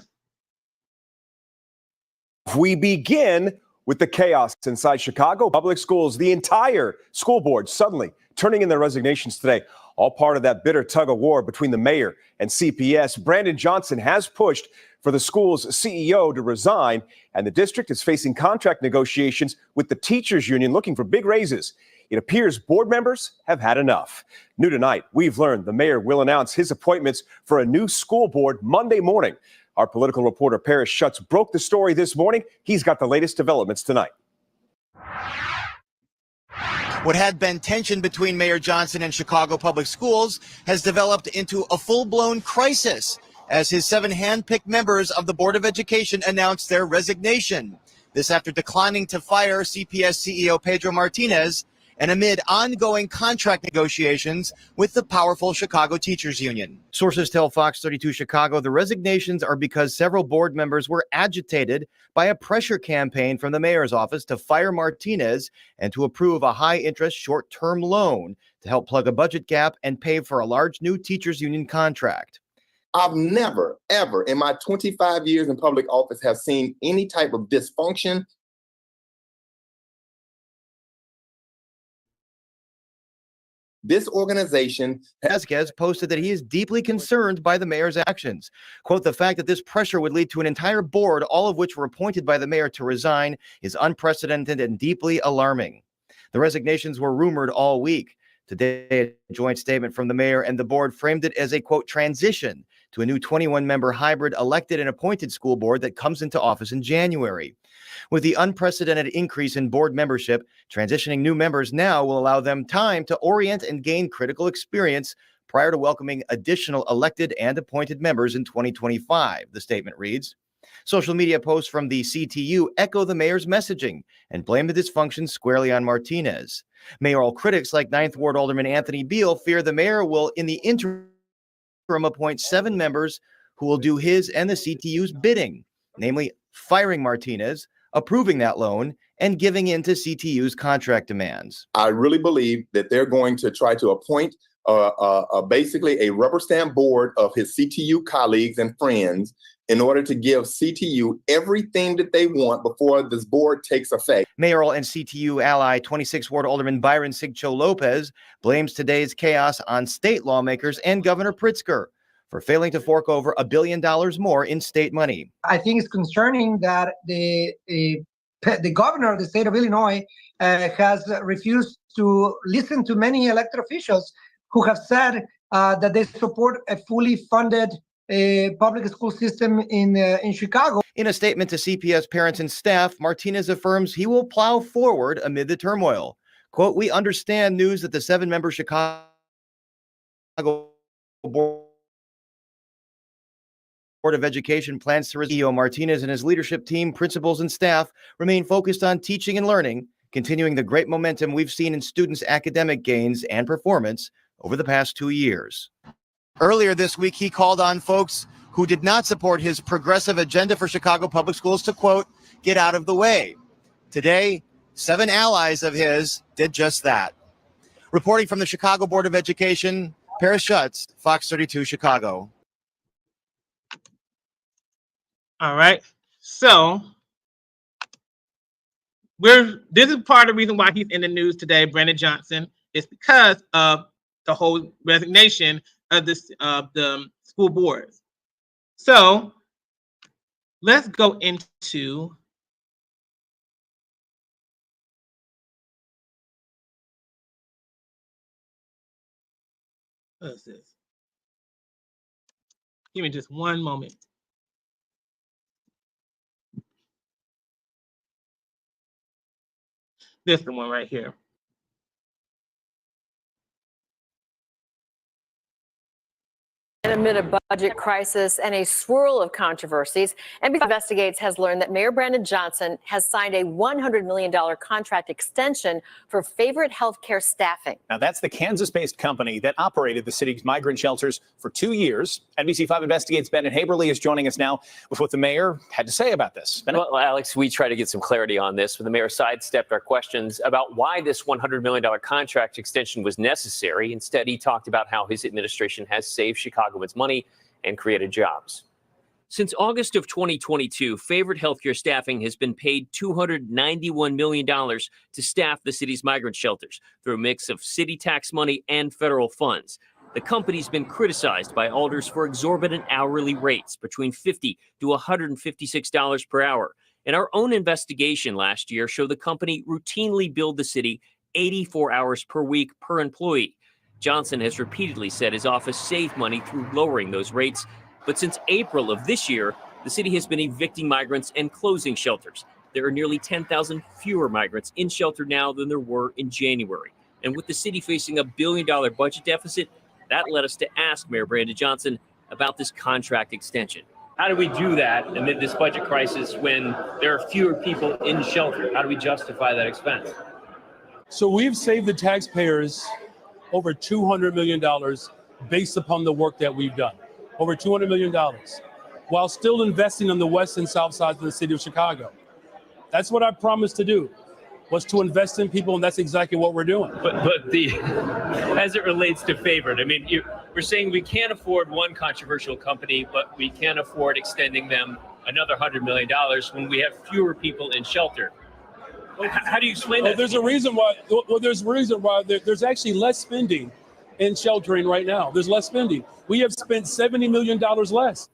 S9: We begin with the chaos inside Chicago public schools. The entire school board suddenly turning in their resignations today, all part of that bitter tug of war between the mayor and CPS. Brandon Johnson has pushed for the school's CEO to resign, and the district is facing contract negotiations with the teachers union looking for big raises. It appears board members have had enough. New tonight, we've learned the mayor will announce his appointments for a new school board Monday morning. Our political reporter Paris Schutz broke the story this morning. He's got the latest developments tonight.
S3: What had been tension between Mayor Johnson and Chicago Public Schools has developed into a full-blown crisis as his 7 hand-picked members of the Board of Education announced their resignation. This after declining to fire CPS CEO Pedro Martinez and amid ongoing contract negotiations with the powerful Chicago Teachers Union. Sources tell Fox 32 Chicago the resignations are because several board members were agitated by a pressure campaign from the mayor's office to fire Martinez and to approve a high-interest short-term loan to help plug a budget gap and pay for a large new teachers union contract.
S6: I've never, ever in my 25 years in public office have seen any type of dysfunction. This organization
S3: Vasquez posted that he is deeply concerned by the mayor's actions. Quote, the fact that this pressure would lead to an entire board, all of which were appointed by the mayor to resign, is unprecedented and deeply alarming. The resignations were rumored all week. Today, a joint statement from the mayor and the board framed it as a, quote, transition to a new 21-member hybrid elected and appointed school board that comes into office in January. With the unprecedented increase in board membership, transitioning new members now will allow them time to orient and gain critical experience prior to welcoming additional elected and appointed members in 2025, the statement reads. Social media posts from the CTU echo the mayor's messaging and blame the dysfunction squarely on Martinez. Mayoral critics like 9th Ward Alderman Anthony Beal fear the mayor will, in the interim, appoint 7 members who will do his and the CTU's bidding, namely firing Martinez, approving that loan, and giving in to CTU's contract demands.
S6: I really believe that they're going to try to appoint basically a rubber stamp board of his CTU colleagues and friends in order to give CTU everything that they want before this board takes effect.
S3: Mayoral and CTU ally 26th Ward Alderman Byron Sigcho Lopez blames today's chaos on state lawmakers and Governor Pritzker for failing to fork over $1 billion more in state money.
S10: I think it's concerning that the governor of the state of Illinois has refused to listen to many elected officials who have said that they support a fully funded public school system in Chicago.
S3: In a statement to CPS parents and staff, Martinez affirms he will plow forward amid the turmoil. Quote, we understand news that the 7-member Chicago Board of Education plans to resign. CEO Martinez and his leadership team, principals, and staff remain focused on teaching and learning, continuing the great momentum we've seen in students' academic gains and performance over the past 2 years. Earlier this week, he called on folks who did not support his progressive agenda for Chicago public schools to, quote, get out of the way. Today, 7 allies of his did just that. Reporting from the Chicago Board of Education, Paris Schutz, Fox 32 Chicago.
S1: All right. So this is part of the reason why he's in the news today, Brandon Johnson, is because of the whole resignation of the school boards. So let's go into what is this? Give me just one moment. This is the one right here.
S12: And amid a budget crisis and a swirl of controversies, NBC Investigates has learned that Mayor Brandon Johnson has signed a $100 million contract extension for favorite healthcare staffing.
S13: Now, that's the Kansas-based company that operated the city's migrant shelters for 2 years. NBC5 Investigates' Bennett Haberly is joining us now with what the mayor had to say about this. Bennett?
S15: Well, Alex, we try to get some clarity on this, but the mayor sidestepped our questions about why this $100 million contract extension was necessary. Instead, he talked about how his administration has saved Chicagoans money and created jobs. Since August of 2022, Favorite Healthcare Staffing has been paid $291 million to staff the city's migrant shelters through a mix of city tax money and federal funds. The company's been criticized by alders for exorbitant hourly rates between $50 to $156 per hour. And our own investigation last year showed the company routinely billed the city 84 hours per week per employee. Johnson has repeatedly said his office saved money through lowering those rates. But since April of this year, the city has been evicting migrants and closing shelters. There are nearly 10,000 fewer migrants in shelter now than there were in January. And with the city facing $1 billion budget deficit, that led us to ask Mayor Brandon Johnson about this contract extension. How do we do that amid this budget crisis when there are fewer people in shelter? How do we justify that expense?
S23: So we've saved the taxpayers over $200 million based upon the work that we've done. Over $200 million, while still investing on the west and south sides of the city of Chicago. That's what I promised to do, was to invest in people, and that's exactly what we're doing.
S15: But as it relates to Favorite, I mean, we're saying we can't afford one controversial company, but we can't afford extending them another $100 million when we have fewer people in shelter. How do you explain that?
S23: There's a reason why. Well, there's a reason why there's actually less spending in sheltering right now. There's less spending. We have spent $70 million less.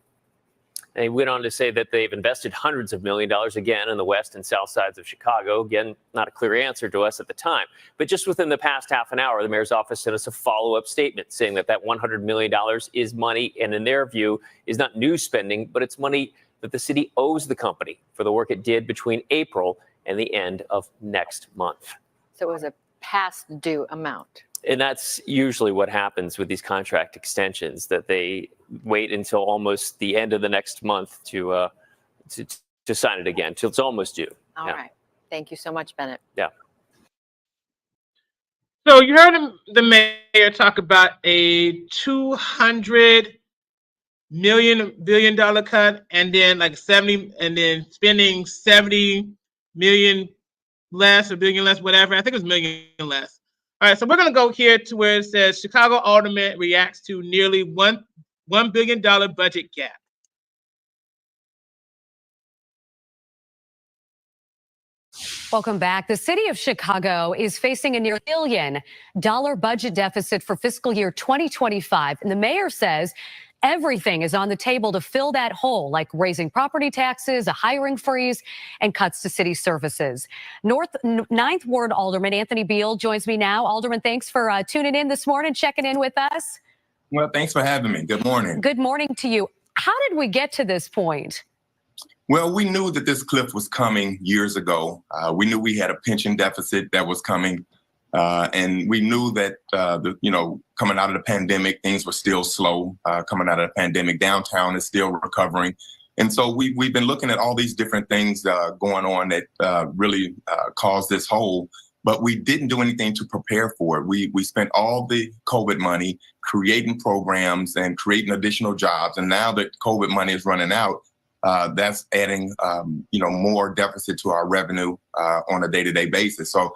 S15: They went on to say that they've invested hundreds of million dollars again in the west and south sides of Chicago. Again, not a clear answer to us at the time. But just within the past half an hour, the mayor's office sent us a follow-up statement saying that $100 million is money, and in their view, is not new spending, but it's money that the city owes the company for the work it did between April and the end of next month.
S12: So it was a past due amount.
S15: And that's usually what happens with these contract extensions, that they wait until almost the end of the next month to sign it again, till it's almost due.
S12: All right. Thank you so much, Bennett.
S15: Yeah.
S1: So you heard the mayor talk about a $200 billion cut, and then like 70, and then spending 70 million less, or billion less, whatever. I think it was million less. All right, so we're going to go here to where it says Chicago alderman reacts to nearly $1 billion budget gap.
S2: Welcome back. The city of Chicago is facing a near $1 billion budget deficit for fiscal year 2025. And the mayor says everything is on the table to fill that hole, like raising property taxes, a hiring freeze, and cuts to city services. Ninth Ward Alderman Anthony Beal joins me now. Alderman, thanks for tuning in this morning, checking in with us.
S6: Well, thanks for having me. Good morning.
S2: Good morning to you. How did we get to this point?
S6: Well, we knew that this cliff was coming years ago. We knew we had a pension deficit that was coming. And we knew that, coming out of the pandemic, things were still slow. Coming out of the pandemic, downtown is still recovering. And so we've been looking at all these different things going on that really caused this hole, but we didn't do anything to prepare for it. We spent all the COVID money creating programs and creating additional jobs. And now that COVID money is running out, that's adding, more deficit to our revenue on a day-to-day basis. So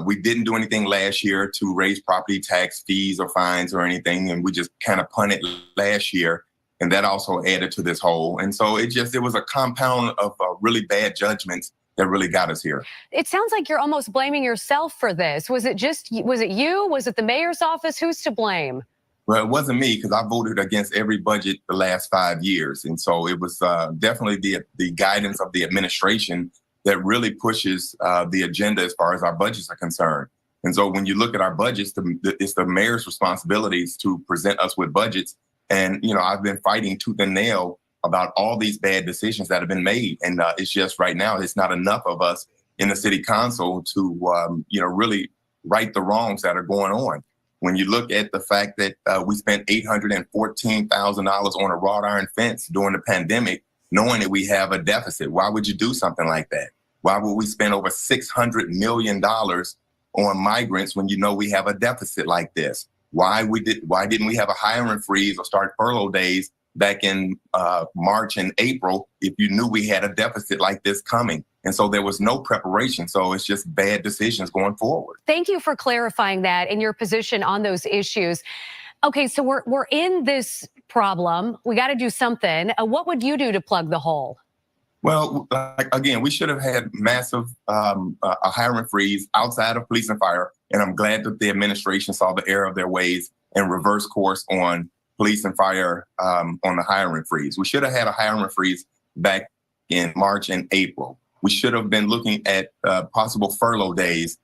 S6: we didn't do anything last year to raise property tax fees or fines or anything, and we just kind of punted last year, and that also added to this hole. And so it was a compound of really bad judgments that really got us here.
S2: It sounds like you're almost blaming yourself for this. Was it you? Was it the mayor's office? Who's to blame?
S6: Well, it wasn't me, because I voted against every budget the last 5 years. And so it was definitely the guidance of the administration that really pushes the agenda as far as our budgets are concerned. And so when you look at our budgets, it's the mayor's responsibilities to present us with budgets. And, I've been fighting tooth and nail about all these bad decisions that have been made. And it's just right now, it's not enough of us in the city council to, really right the wrongs that are going on. When you look at the fact that we spent $814,000 on a wrought iron fence during the pandemic, knowing that we have a deficit, why would you do something like that? Why would we spend over $600 million on migrants when we have a deficit like this? Why didn't we have a hiring freeze or start furlough days back in March and April if you knew we had a deficit like this coming? And so there was no preparation. So it's just bad decisions going forward.
S2: Thank you for clarifying that in your position on those issues. Okay, so we're in this problem. We got to do something. What would you do to plug the hole?
S6: Well, again, we should have had massive a hiring freeze outside of police and fire. And I'm glad that the administration saw the error of their ways and reversed course on police and fire on the hiring freeze. We should have had a hiring freeze back in March and April. We should have been looking at possible furlough days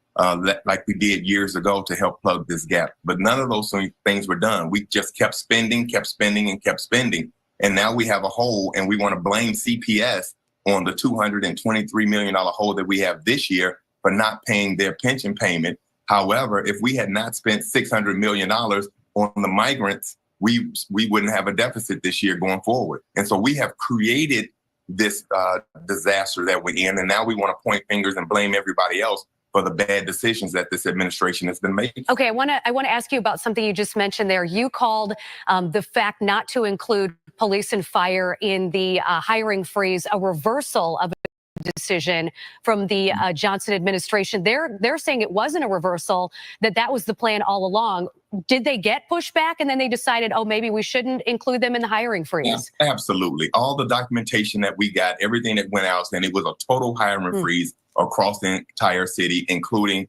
S6: like we did years ago to help plug this gap. But none of those things were done. We just kept spending, and kept spending. And now we have a hole, and we want to blame CPS on the $223 million hole that we have this year for not paying their pension payment. However, if we had not spent $600 million on the migrants, we wouldn't have a deficit this year going forward. And so we have created this disaster that we're in, and now we want to point fingers and blame everybody else for the bad decisions that this administration has been making.
S2: Okay, I want to ask you about something you just mentioned there. You called the fact not to include police and fire in the hiring freeze a reversal of a decision from the Johnson administration. They're saying it wasn't a reversal, that was the plan all along. Did they get pushback and then they decided, oh, maybe we shouldn't include them in the hiring freeze?
S6: Yeah, absolutely. All the documentation that we got, everything that went out, and it was a total hiring freeze across the entire city, including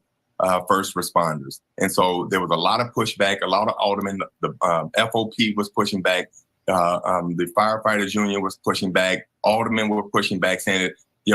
S6: first responders. And so there was a lot of pushback, a lot of aldermen, the FOP was pushing back, the Firefighters Union was pushing back, aldermen were pushing back, saying that,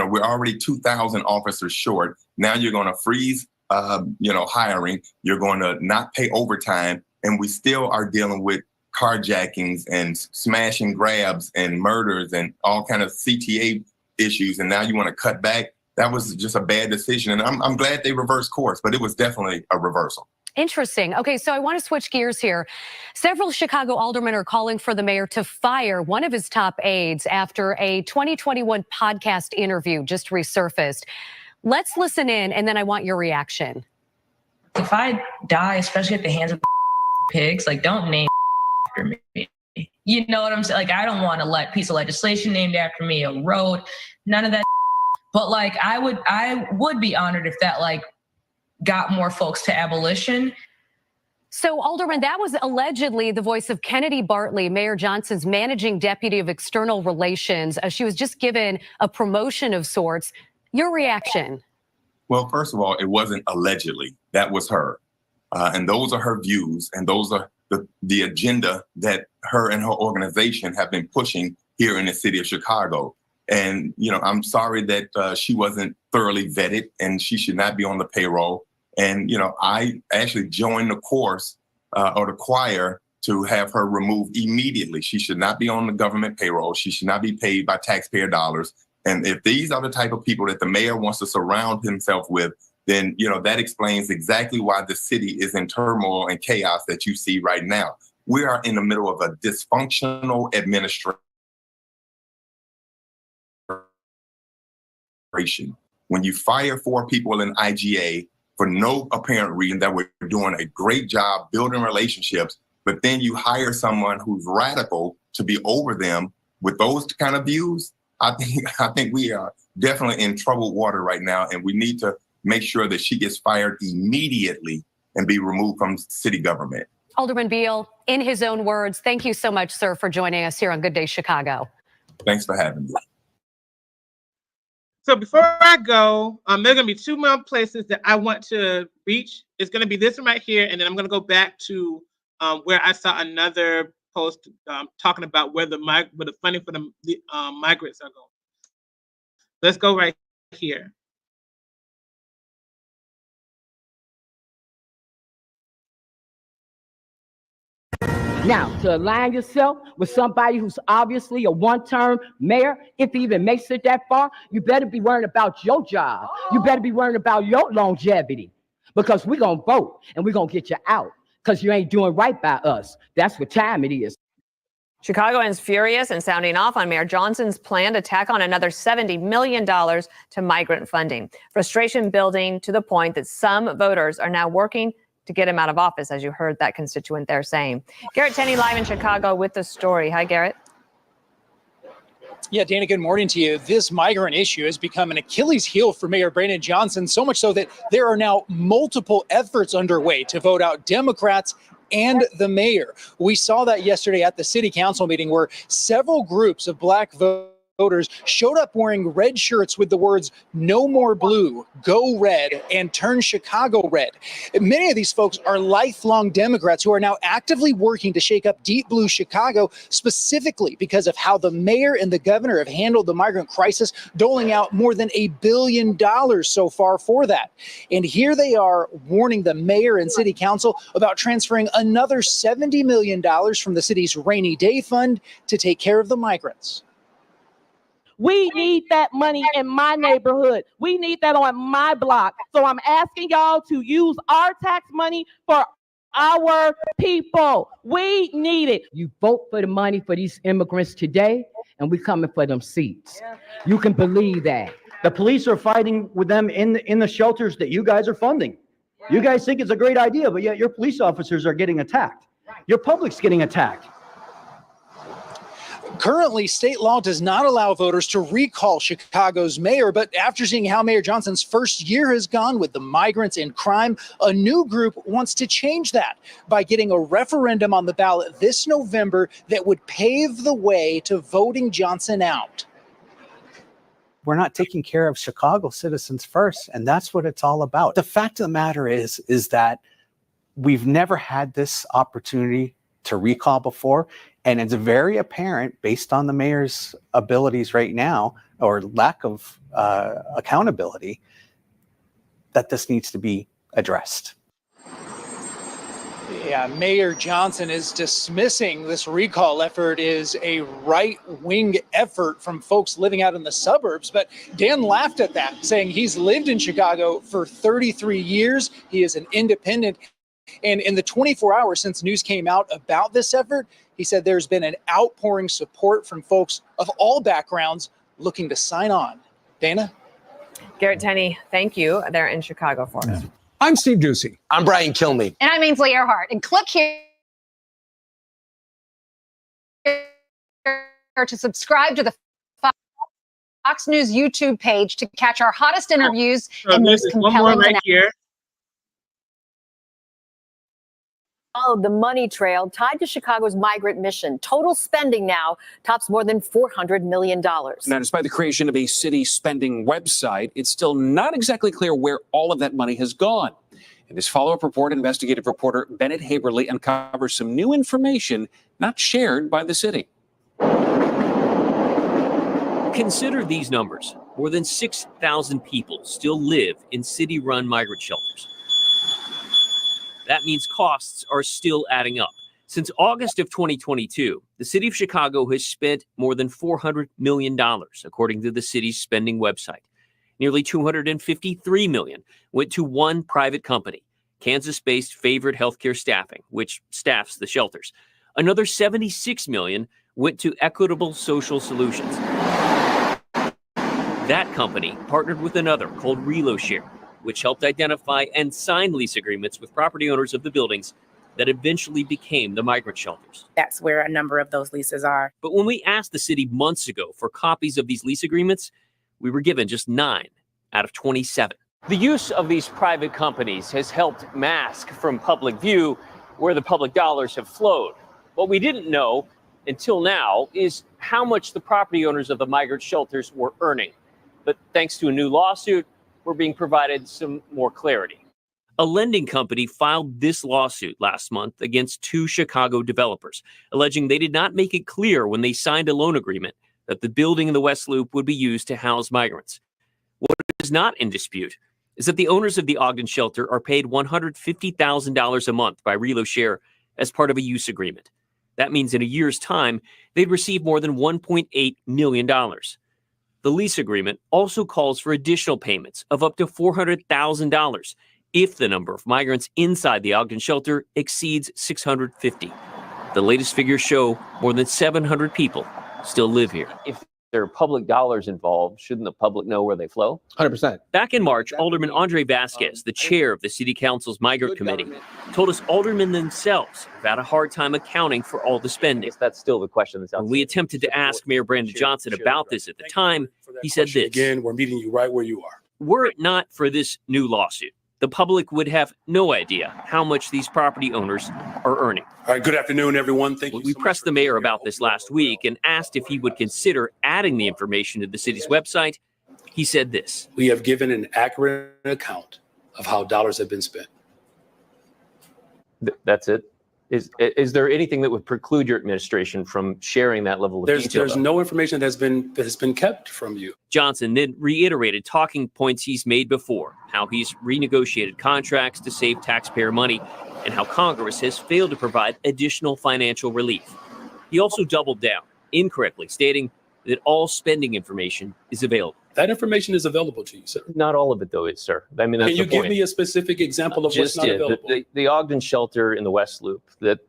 S6: we're already 2,000 officers short. Now you're going to freeze, hiring. You're going to not pay overtime. And we still are dealing with carjackings and smash and grabs and murders and all kind of CTA issues. And now you want to cut back. That was just a bad decision. And I'm glad they reversed course, but it was definitely a reversal.
S2: Interesting. Okay, so I want to switch gears here. Several Chicago aldermen are calling for the mayor to fire one of his top aides after a 2021 podcast interview just resurfaced. Let's listen in, and then I want your reaction.
S4: If I die, especially at the hands of pigs, don't name after me. You know what I'm saying? I don't want a piece of legislation named after me, a road, none of that. But I would be honored if that got more folks to abolition.
S2: So, Alderman, that was allegedly the voice of Kennedy Bartley, Mayor Johnson's managing deputy of external relations. She was just given a promotion of sorts. Your reaction?
S6: Well, first of all, it wasn't allegedly. That was her. And those are her views. And those are the agenda that her and her organization have been pushing here in the city of Chicago. And, I'm sorry that she wasn't thoroughly vetted and she should not be on the payroll. And, I actually joined the course or the choir to have her removed immediately. She should not be on the government payroll. She should not be paid by taxpayer dollars. And if these are the type of people that the mayor wants to surround himself with, then, that explains exactly why the city is in turmoil and chaos that you see right now. We are in the middle of a dysfunctional administration. When you fire 4 people in IGA for no apparent reason that were doing a great job building relationships, but then you hire someone who's radical to be over them with those kind of views, I think we are definitely in troubled water right now, and we need to make sure that she gets fired immediately and be removed from city government.
S2: Alderman Beal, in his own words, thank you so much, sir, for joining us here on Good Day Chicago.
S6: Thanks for having me.
S1: So before I go, there are going to be 2 more places that I want to reach. It's going to be this one right here, and then I'm going to go back to where I saw another post talking about where the funding for the migrants are going. Let's go right here.
S11: Now, to align yourself with somebody who's obviously a one-term mayor, if he even makes it that far, you better be worrying about your job. You better be worrying about your longevity, because we're going to vote and we're going to get you out because you ain't doing right by us. That's what time it is.
S8: Chicagoans furious and sounding off on Mayor Johnson's plan to tack on another $70 million to migrant funding. Frustration building to the point that some voters are now working to get him out of office, as you heard that constituent there saying. Garrett Tenney live in Chicago with the story. Hi, Garrett.
S14: Yeah, Dana, good morning to you. This migrant issue has become an Achilles heel for Mayor Brandon Johnson, so much so that there are now multiple efforts underway to vote out Democrats and the mayor. We saw that yesterday at the city council meeting where several groups of black voters showed up wearing red shirts with the words "No more blue, go red," and "Turn Chicago red." Many of these folks are lifelong Democrats who are now actively working to shake up deep blue Chicago, specifically because of how the mayor and the governor have handled the migrant crisis, doling out more than $1 billion so far for that. And here they are warning the mayor and city council about transferring another $70 million from the city's rainy day fund to take care of the migrants.
S11: We need that money in my neighborhood. We need that on my block. So I'm asking y'all to use our tax money for our people. We need it. You vote for the money for these immigrants today, and we coming for them seats. You can believe that.
S26: The police are fighting with them in the shelters that you guys are funding. You guys think it's a great idea, but yet your police officers are getting attacked. Your public's getting attacked.
S14: Currently, state law does not allow voters to recall Chicago's mayor, but after seeing how Mayor Johnson's first year has gone with the migrants and crime, a new group wants to change that by getting a referendum on the ballot this November that would pave the way to voting Johnson out.
S5: We're not taking care of Chicago citizens first, and that's what it's all about. The fact of the matter is that we've never had this opportunity to recall before, and it's very apparent based on the mayor's abilities right now, or lack of accountability, that this needs to be addressed.
S14: Yeah, Mayor Johnson is dismissing this recall effort as a right-wing effort from folks living out in the suburbs. But Dan laughed at that, saying he's lived in Chicago for 33 years. He is an independent. And in the 24 hours since news came out about this effort, he said there's been an outpouring support from folks of all backgrounds looking to sign on. Dana?
S7: Garrett Tenney, thank you. They're in Chicago for us.
S16: I'm Steve Ducey.
S17: I'm Brian Kilmeade.
S18: And I'm Ainsley Earhart. And click here to subscribe to the Fox News YouTube page to catch our hottest interviews and most compelling
S1: here.
S12: Followed the money trail tied to Chicago's migrant mission. Total spending now tops more than $400 million.
S16: Now, despite the creation of a city spending website, it's still not exactly clear where all of that money has gone. In this follow-up report, investigative reporter Bennett Haberly uncovers some new information not shared by the city.
S15: Consider these numbers. More than 6,000 people still live in city-run migrant shelters. That means costs are still adding up. Since August of 2022, the city of Chicago has spent more than $400 million, according to the city's spending website. Nearly $253 million went to one private company, Kansas-based Favored Healthcare Staffing, which staffs the shelters. Another $76 million went to Equitable Social Solutions. That company partnered with another called ReloShare, which helped identify and sign lease agreements with property owners of the buildings that eventually became the migrant shelters.
S18: That's where a number of those leases are.
S15: But when we asked the city months ago for copies of these lease agreements, we were given just 9 out of 27. The use of these private companies has helped mask from public view where the public dollars have flowed. What we didn't know until now is how much the property owners of the migrant shelters were earning. But thanks to a new lawsuit, we're being provided some more clarity. A lending company filed this lawsuit last month against 2 Chicago developers, alleging they did not make it clear when they signed a loan agreement that the building in the West Loop would be used to house migrants. What is not in dispute is that the owners of the Ogden shelter are paid $150,000 a month by ReloShare as part of a use agreement. That means in a year's time, they'd receive more than $1.8 million. The lease agreement also calls for additional payments of up to $400,000 if the number of migrants inside the Ogden shelter exceeds 650. The latest figures show more than 700 people still live here. If there are public dollars involved, shouldn't the public know where they flow?
S17: 100%.
S15: Back in March, Alderman Andre Vasquez, the chair of the City Council's Migrant Committee, told us aldermen themselves have had a hard time accounting for all the spending. That's still the question that's out there. When we attempted to ask Mayor Brandon Johnson about this at the time, he said this.
S16: Again, we're meeting you right where you are.
S15: Were it not for this new lawsuit, the public would have no idea how much these property owners are earning.
S23: All right, good afternoon, everyone. Thank you.
S15: We pressed the mayor about this last week and asked if he would consider adding the information to the city's website. He said this.
S23: We have given an accurate account of how dollars have been spent.
S15: That's it. Is there anything that would preclude your administration from sharing that level of detail?
S23: There's no information that has been kept from you.
S15: Johnson then reiterated talking points he's made before, how he's renegotiated contracts to save taxpayer money, and how Congress has failed to provide additional financial relief. He also doubled down, incorrectly stating that all spending information is available.
S23: That information is available to you, sir.
S15: Not all of it, though, is, sir. I mean, that's
S23: Can you
S15: the
S23: give
S15: point.
S23: me a specific example of what's not available?
S15: The Ogden shelter in the West Loop,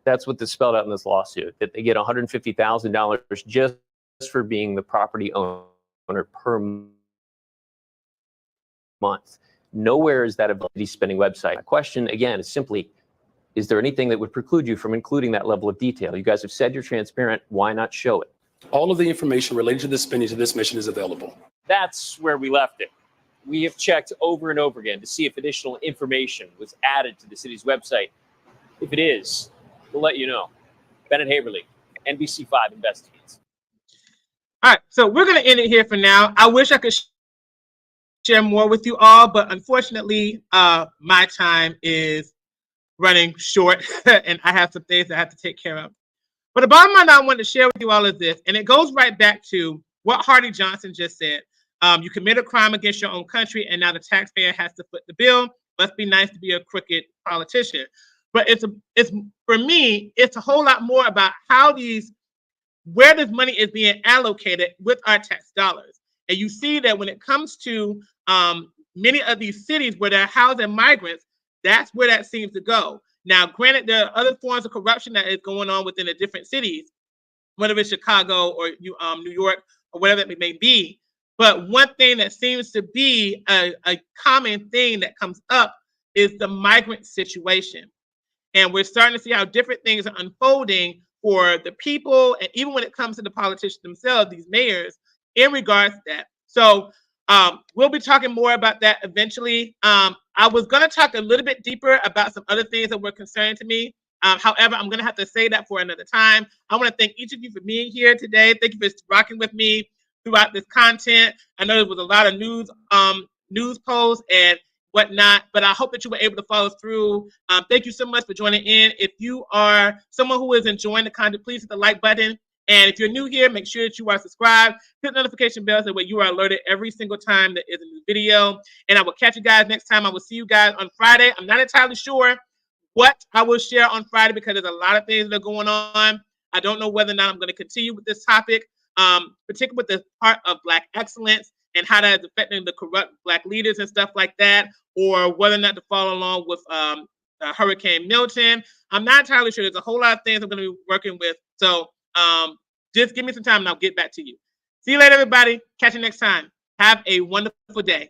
S15: that's what is spelled out in this lawsuit, that they get $150,000 just for being the property owner per month. Nowhere is that ability spending website. The question, again, is simply, is there anything that would preclude you from including that level of detail? You guys have said you're transparent. Why not show it?
S23: All of the information related to the spending to this mission is available.
S15: That's where we left it. We have checked over and over again to see if additional information was added to the city's website. If it is, we'll let you know. Bennett Haberly, NBC5 Investigates.
S1: All right, so we're going to end it here for now. I wish I could share more with you all, but unfortunately, my time is running short, and I have some things I have to take care of. But the bottom line I want to share with you all is this, and it goes right back to what Hardy Johnson just said. You commit a crime against your own country, and now the taxpayer has to foot the bill. Must be nice to be a crooked politician. But it's for me, it's a whole lot more about where this money is being allocated with our tax dollars. And you see that when it comes to many of these cities where they're housing migrants, that's where that seems to go. Now, granted, there are other forms of corruption that is going on within the different cities, whether it's Chicago or New York or whatever it may be. But one thing that seems to be a common thing that comes up is the migrant situation. And we're starting to see how different things are unfolding for the people, and even when it comes to the politicians themselves, these mayors, in regards to that. So we'll be talking more about that eventually. I was going to talk a little bit deeper about some other things that were concerning to me. However, I'm going to have to say that for another time. I want to thank each of you for being here today. Thank you for rocking with me throughout this content. I know there was a lot of news posts and whatnot, but I hope that you were able to follow through. Thank you so much for joining in. If you are someone who is enjoying the content, please hit the like button. And if you're new here, make sure that you are subscribed. Hit the notification bell so that you are alerted every single time there is a new video. And I will catch you guys next time. I will see you guys on Friday. I'm not entirely sure what I will share on Friday because there's a lot of things that are going on. I don't know whether or not I'm going to continue with this topic, particularly with the part of Black excellence and how that is affecting the corrupt Black leaders and stuff like that, or whether or not to follow along with Hurricane Milton. I'm not entirely sure. There's a whole lot of things I'm going to be working with. So just give me some time and I'll get back to you. See you later, everybody. Catch you next time. Have a wonderful day.